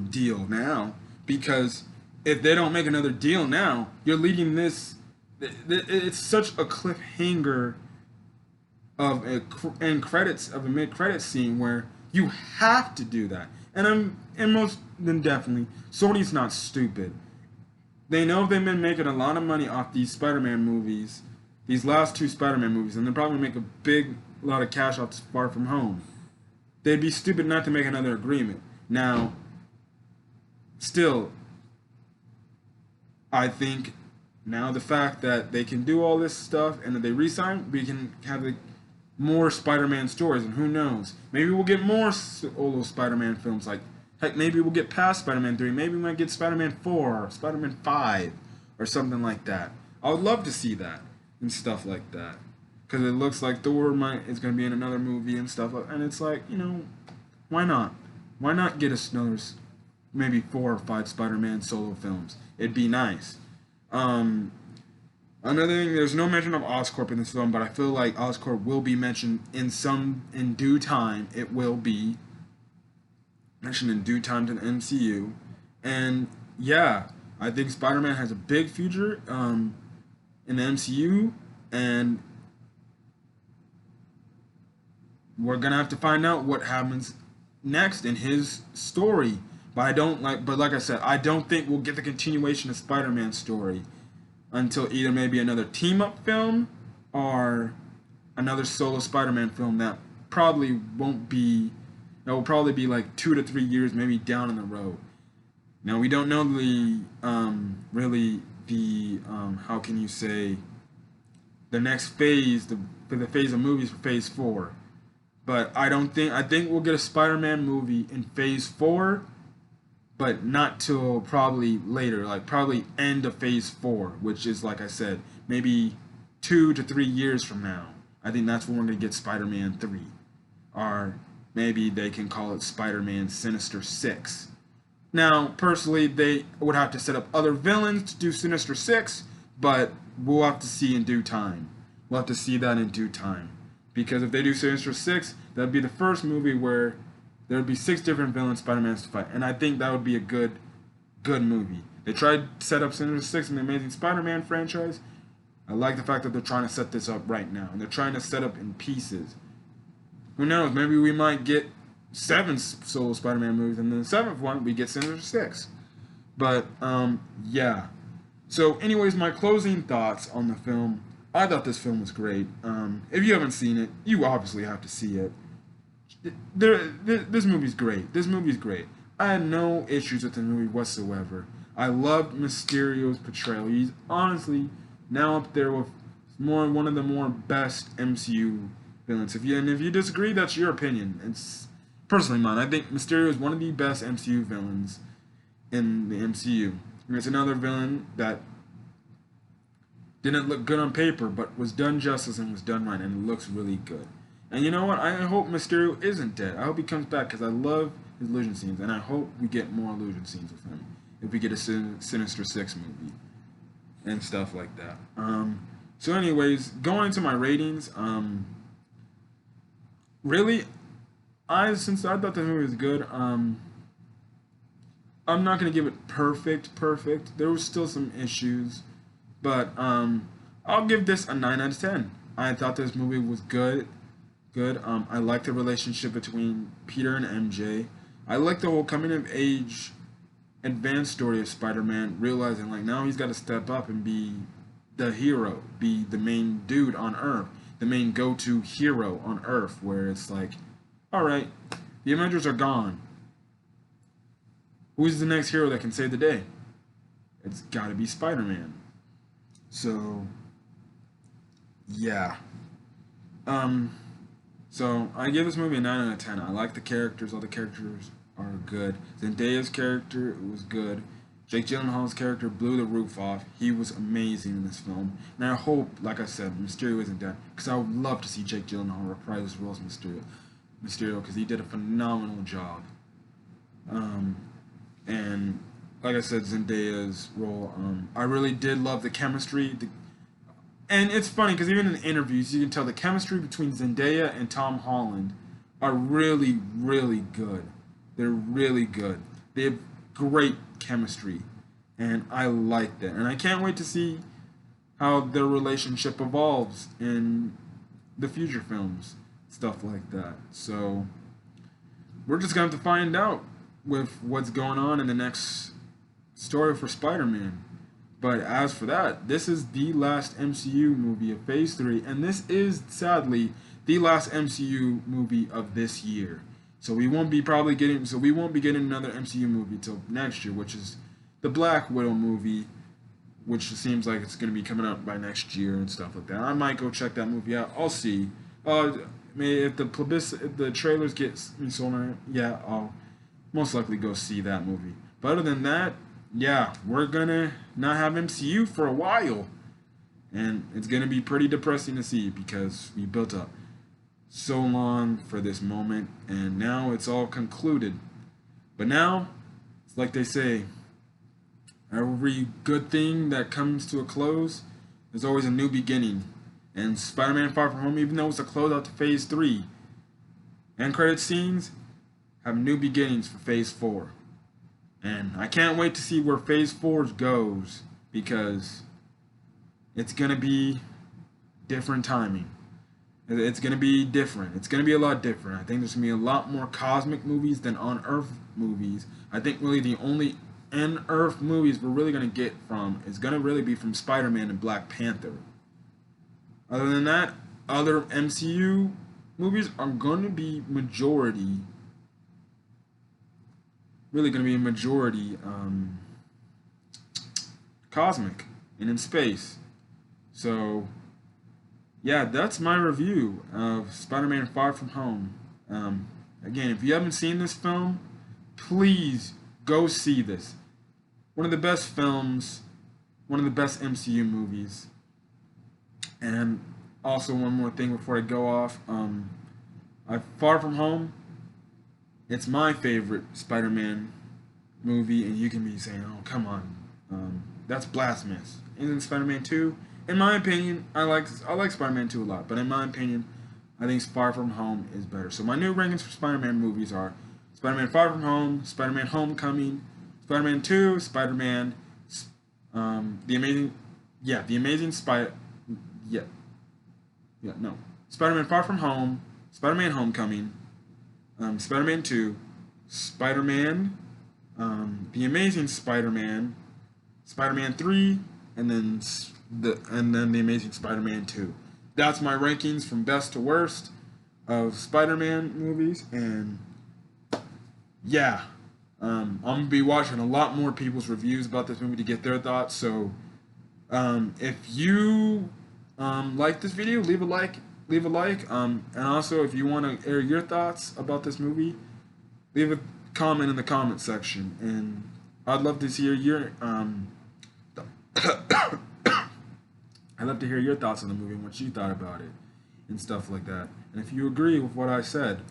deal now, because if they don't make another deal now, you're leading this. It's such a cliffhanger of a mid-credits scene where you have to do that. And most then definitely, Sony's not stupid. They know they've been making a lot of money off these Spider-Man movies these last two Spider-Man movies, and they'll probably make a big lot of cash off Far From Home. They'd be stupid not to make another agreement. Now, still, I think now the fact that they can do all this stuff and that they re-sign, we can have more Spider-Man stories, and who knows? Maybe we'll get more solo Spider-Man films. Like, heck, maybe we'll get past Spider-Man 3. Maybe we might get Spider-Man 4 or Spider-Man 5 or something like that. I would love to see that and stuff like that. Because it looks like Thor is going to be in another movie and stuff. And it's like, why not? Why not get us another, maybe 4 or 5 Spider-Man solo films? It'd be nice. Another thing, there's no mention of Oscorp in this film, but I feel like Oscorp will be mentioned in due time. It will be mentioned in due time to the MCU. And yeah, I think Spider-Man has a big future in the MCU, and we're gonna have to find out what happens next in his story. But like I said, I don't think we'll get the continuation of Spider-Man's story until either maybe another team-up film or another solo Spider-Man film that will probably be like 2 to 3 years maybe down in the road. Now, we don't know how can you say, the next phase, for the phase of movies for Phase 4. But I think we'll get a Spider-Man movie in Phase 4, but not till probably later, like probably end of Phase 4, which is, like I said, maybe 2 to 3 years from now. I think that's when we're going to get Spider-Man 3. Or maybe they can call it Spider-Man Sinister 6. Now, personally, they would have to set up other villains to do Sinister 6, but we'll have to see in due time. We'll have to see that in due time. Because if they do Sinister 6, that'd be the first movie where there would be 6 different villains Spider-Mans to fight. And I think that would be a good movie. They tried to set up Sinister 6 in the Amazing Spider-Man franchise. I like the fact that they're trying to set this up right now. And they're trying to set up in pieces. Who knows? Maybe we might get 7 solo Spider-Man movies, and then the 7th one, we get Sinister 6. But, yeah. So, anyways, my closing thoughts on the film. I thought this film was great. If you haven't seen it, you obviously have to see it. This movie's great. This movie's great. I had no issues with the movie whatsoever. I loved Mysterio's portrayal. He's honestly now up there with one of the more best MCU villains. If you disagree, that's your opinion. It's personally mine. I think Mysterio is one of the best MCU villains in the MCU. And it's another villain that didn't look good on paper, but was done justice and was done right, and it looks really good. And you know what? I hope Mysterio isn't dead. I hope he comes back, because I love his illusion scenes, and I hope we get more illusion scenes with him if we get a Sinister 6 movie and stuff like that. So anyways, going into my ratings, really, since I thought the movie was good, I'm not going to give it perfect. There was still some issues, but I'll give this a 9 out of 10. I thought this movie was good. I like the relationship between Peter and MJ. I like the whole coming of age, advanced story of Spider-Man, realizing like now he's got to step up and be the hero, be the main dude on Earth, the main go-to hero on Earth, where it's like, all right, the Avengers are gone. Who's the next hero that can save the day? It's got to be Spider-Man. So, yeah. So I give this movie a 9 out of 10. I like the characters. All the characters are good. Zendaya's character was good. Jake Gyllenhaal's character blew the roof off. He was amazing in this film. And I hope, like I said, Mysterio isn't dead. Because I would love to see Jake Gyllenhaal reprise his role as Mysterio, because he did a phenomenal job. And like I said, Zendaya's role, I really did love the chemistry. And it's funny, because even in the interviews, you can tell the chemistry between Zendaya and Tom Holland are really, really good. They're really good. They have great chemistry, and I like that. And I can't wait to see how their relationship evolves in the future films, stuff like that. So we're just going to have to find out with what's going on in the next story for Spider-Man. But as for that, this is the last MCU movie of Phase 3, and this is sadly the last MCU movie of this year. So we won't be getting another MCU movie till next year, which is the Black Widow movie, which seems like it's going to be coming out by next year and stuff like that. I might go check that movie out. I'll see. If the trailers get me sold on it, yeah, I'll most likely go see that movie. But other than that, yeah, we're gonna not have MCU for a while, and it's gonna be pretty depressing to see because we built up so long for this moment, and now it's all concluded. But now, it's like they say, every good thing that comes to a close, there's always a new beginning. And Spider-Man Far From Home, even though it's a closeout to Phase 3, end credit scenes have new beginnings for Phase 4. And I can't wait to see where Phase 4 goes, because it's going to be different timing. It's going to be different. It's going to be a lot different. I think there's going to be a lot more cosmic movies than on-Earth movies. I think really the only on-Earth movies we're really going to get from is going to really be from Spider-Man and Black Panther. Other than that, other MCU movies are going to be majority cosmic and in space. So, yeah, that's my review of Spider-Man Far From Home. Again, if you haven't seen this film, please go see this. One of the best films, one of the best MCU movies. And also one more thing before I go off, Far From Home, it's my favorite Spider-Man movie, and you can be saying, oh, come on, that's blasphemous. Isn't Spider-Man 2? In my opinion, I like Spider-Man 2 a lot, but in my opinion, I think Far From Home is better. So my new rankings for Spider-Man movies are Spider-Man Far From Home, Spider-Man Homecoming, Spider-Man 2, Spider-Man, Spider-Man Far From Home, Spider-Man Homecoming, Spider-Man 2, Spider-Man, The Amazing Spider-Man, Spider-Man 3, and then The Amazing Spider-Man 2. That's my rankings from best to worst of Spider-Man movies, and yeah, I'm gonna be watching a lot more people's reviews about this movie to get their thoughts. So, if you like this video, leave a like, and also if you want to air your thoughts about this movie, leave a comment in the comment section, and I'd love to hear your I'd love to hear your thoughts on the movie and what you thought about it and stuff like that, and if you agree with what I said.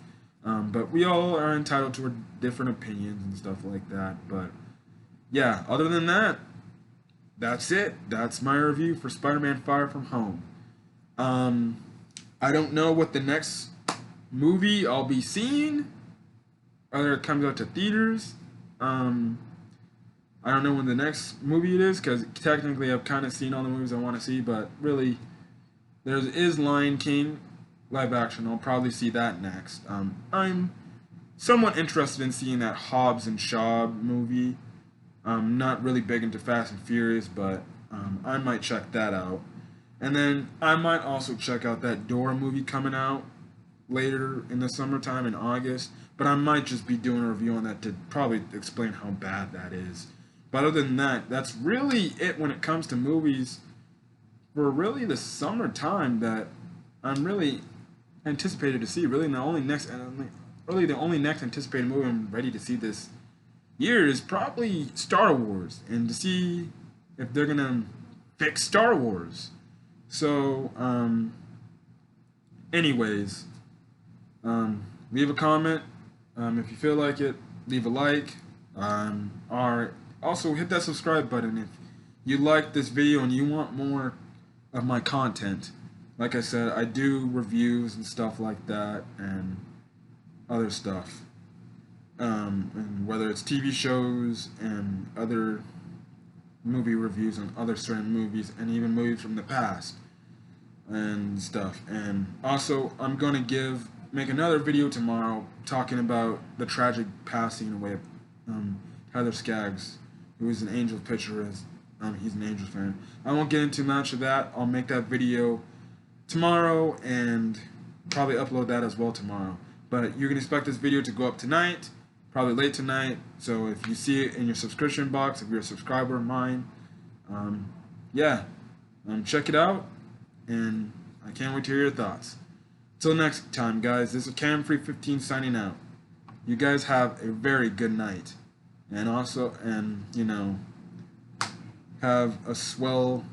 But we all are entitled to our different opinions and stuff like that. But yeah, other than that, that's it. That's my review for Spider-Man Far From Home. I don't know what the next movie I'll be seeing, whether it comes out to theaters. I don't know when the next movie it is, because technically I've kind of seen all the movies I want to see, but really, there is Lion King live action. I'll probably see that next. I'm somewhat interested in seeing that Hobbs and Shaw movie. I'm not really big into Fast and Furious, but I might check that out. And then I might also check out that Dora movie coming out later in the summertime in August. But I might just be doing a review on that to probably explain how bad that is. But other than that, that's really it when it comes to movies for really the summertime that I'm really anticipated to see. Really, the only next anticipated movie I'm ready to see this year is probably Star Wars, and to see if they're gonna fix Star Wars. So, anyways, leave a comment if you feel like it. Leave a like, or also hit that subscribe button if you like this video and you want more of my content. Like I said, I do reviews and stuff like that, and other stuff. And whether it's TV shows and other movie reviews on other certain movies, and even movies from the past and stuff. And also, I'm going to make another video tomorrow talking about the tragic passing away of Heather Skaggs, who was an Angel Pictures He's an Angels fan. I won't get into much of that. I'll make that video tomorrow and probably upload that as well tomorrow. But you can expect this video to go up tonight, probably late tonight. So if you see it in your subscription box, if you're a subscriber of mine, yeah, check it out. And I can't wait to hear your thoughts. Till next time, guys, this is CamFree15 signing out. You guys have a very good night. And you know, have a swell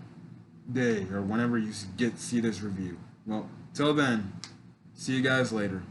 day or whenever you see this review. Well, till then, see you guys later.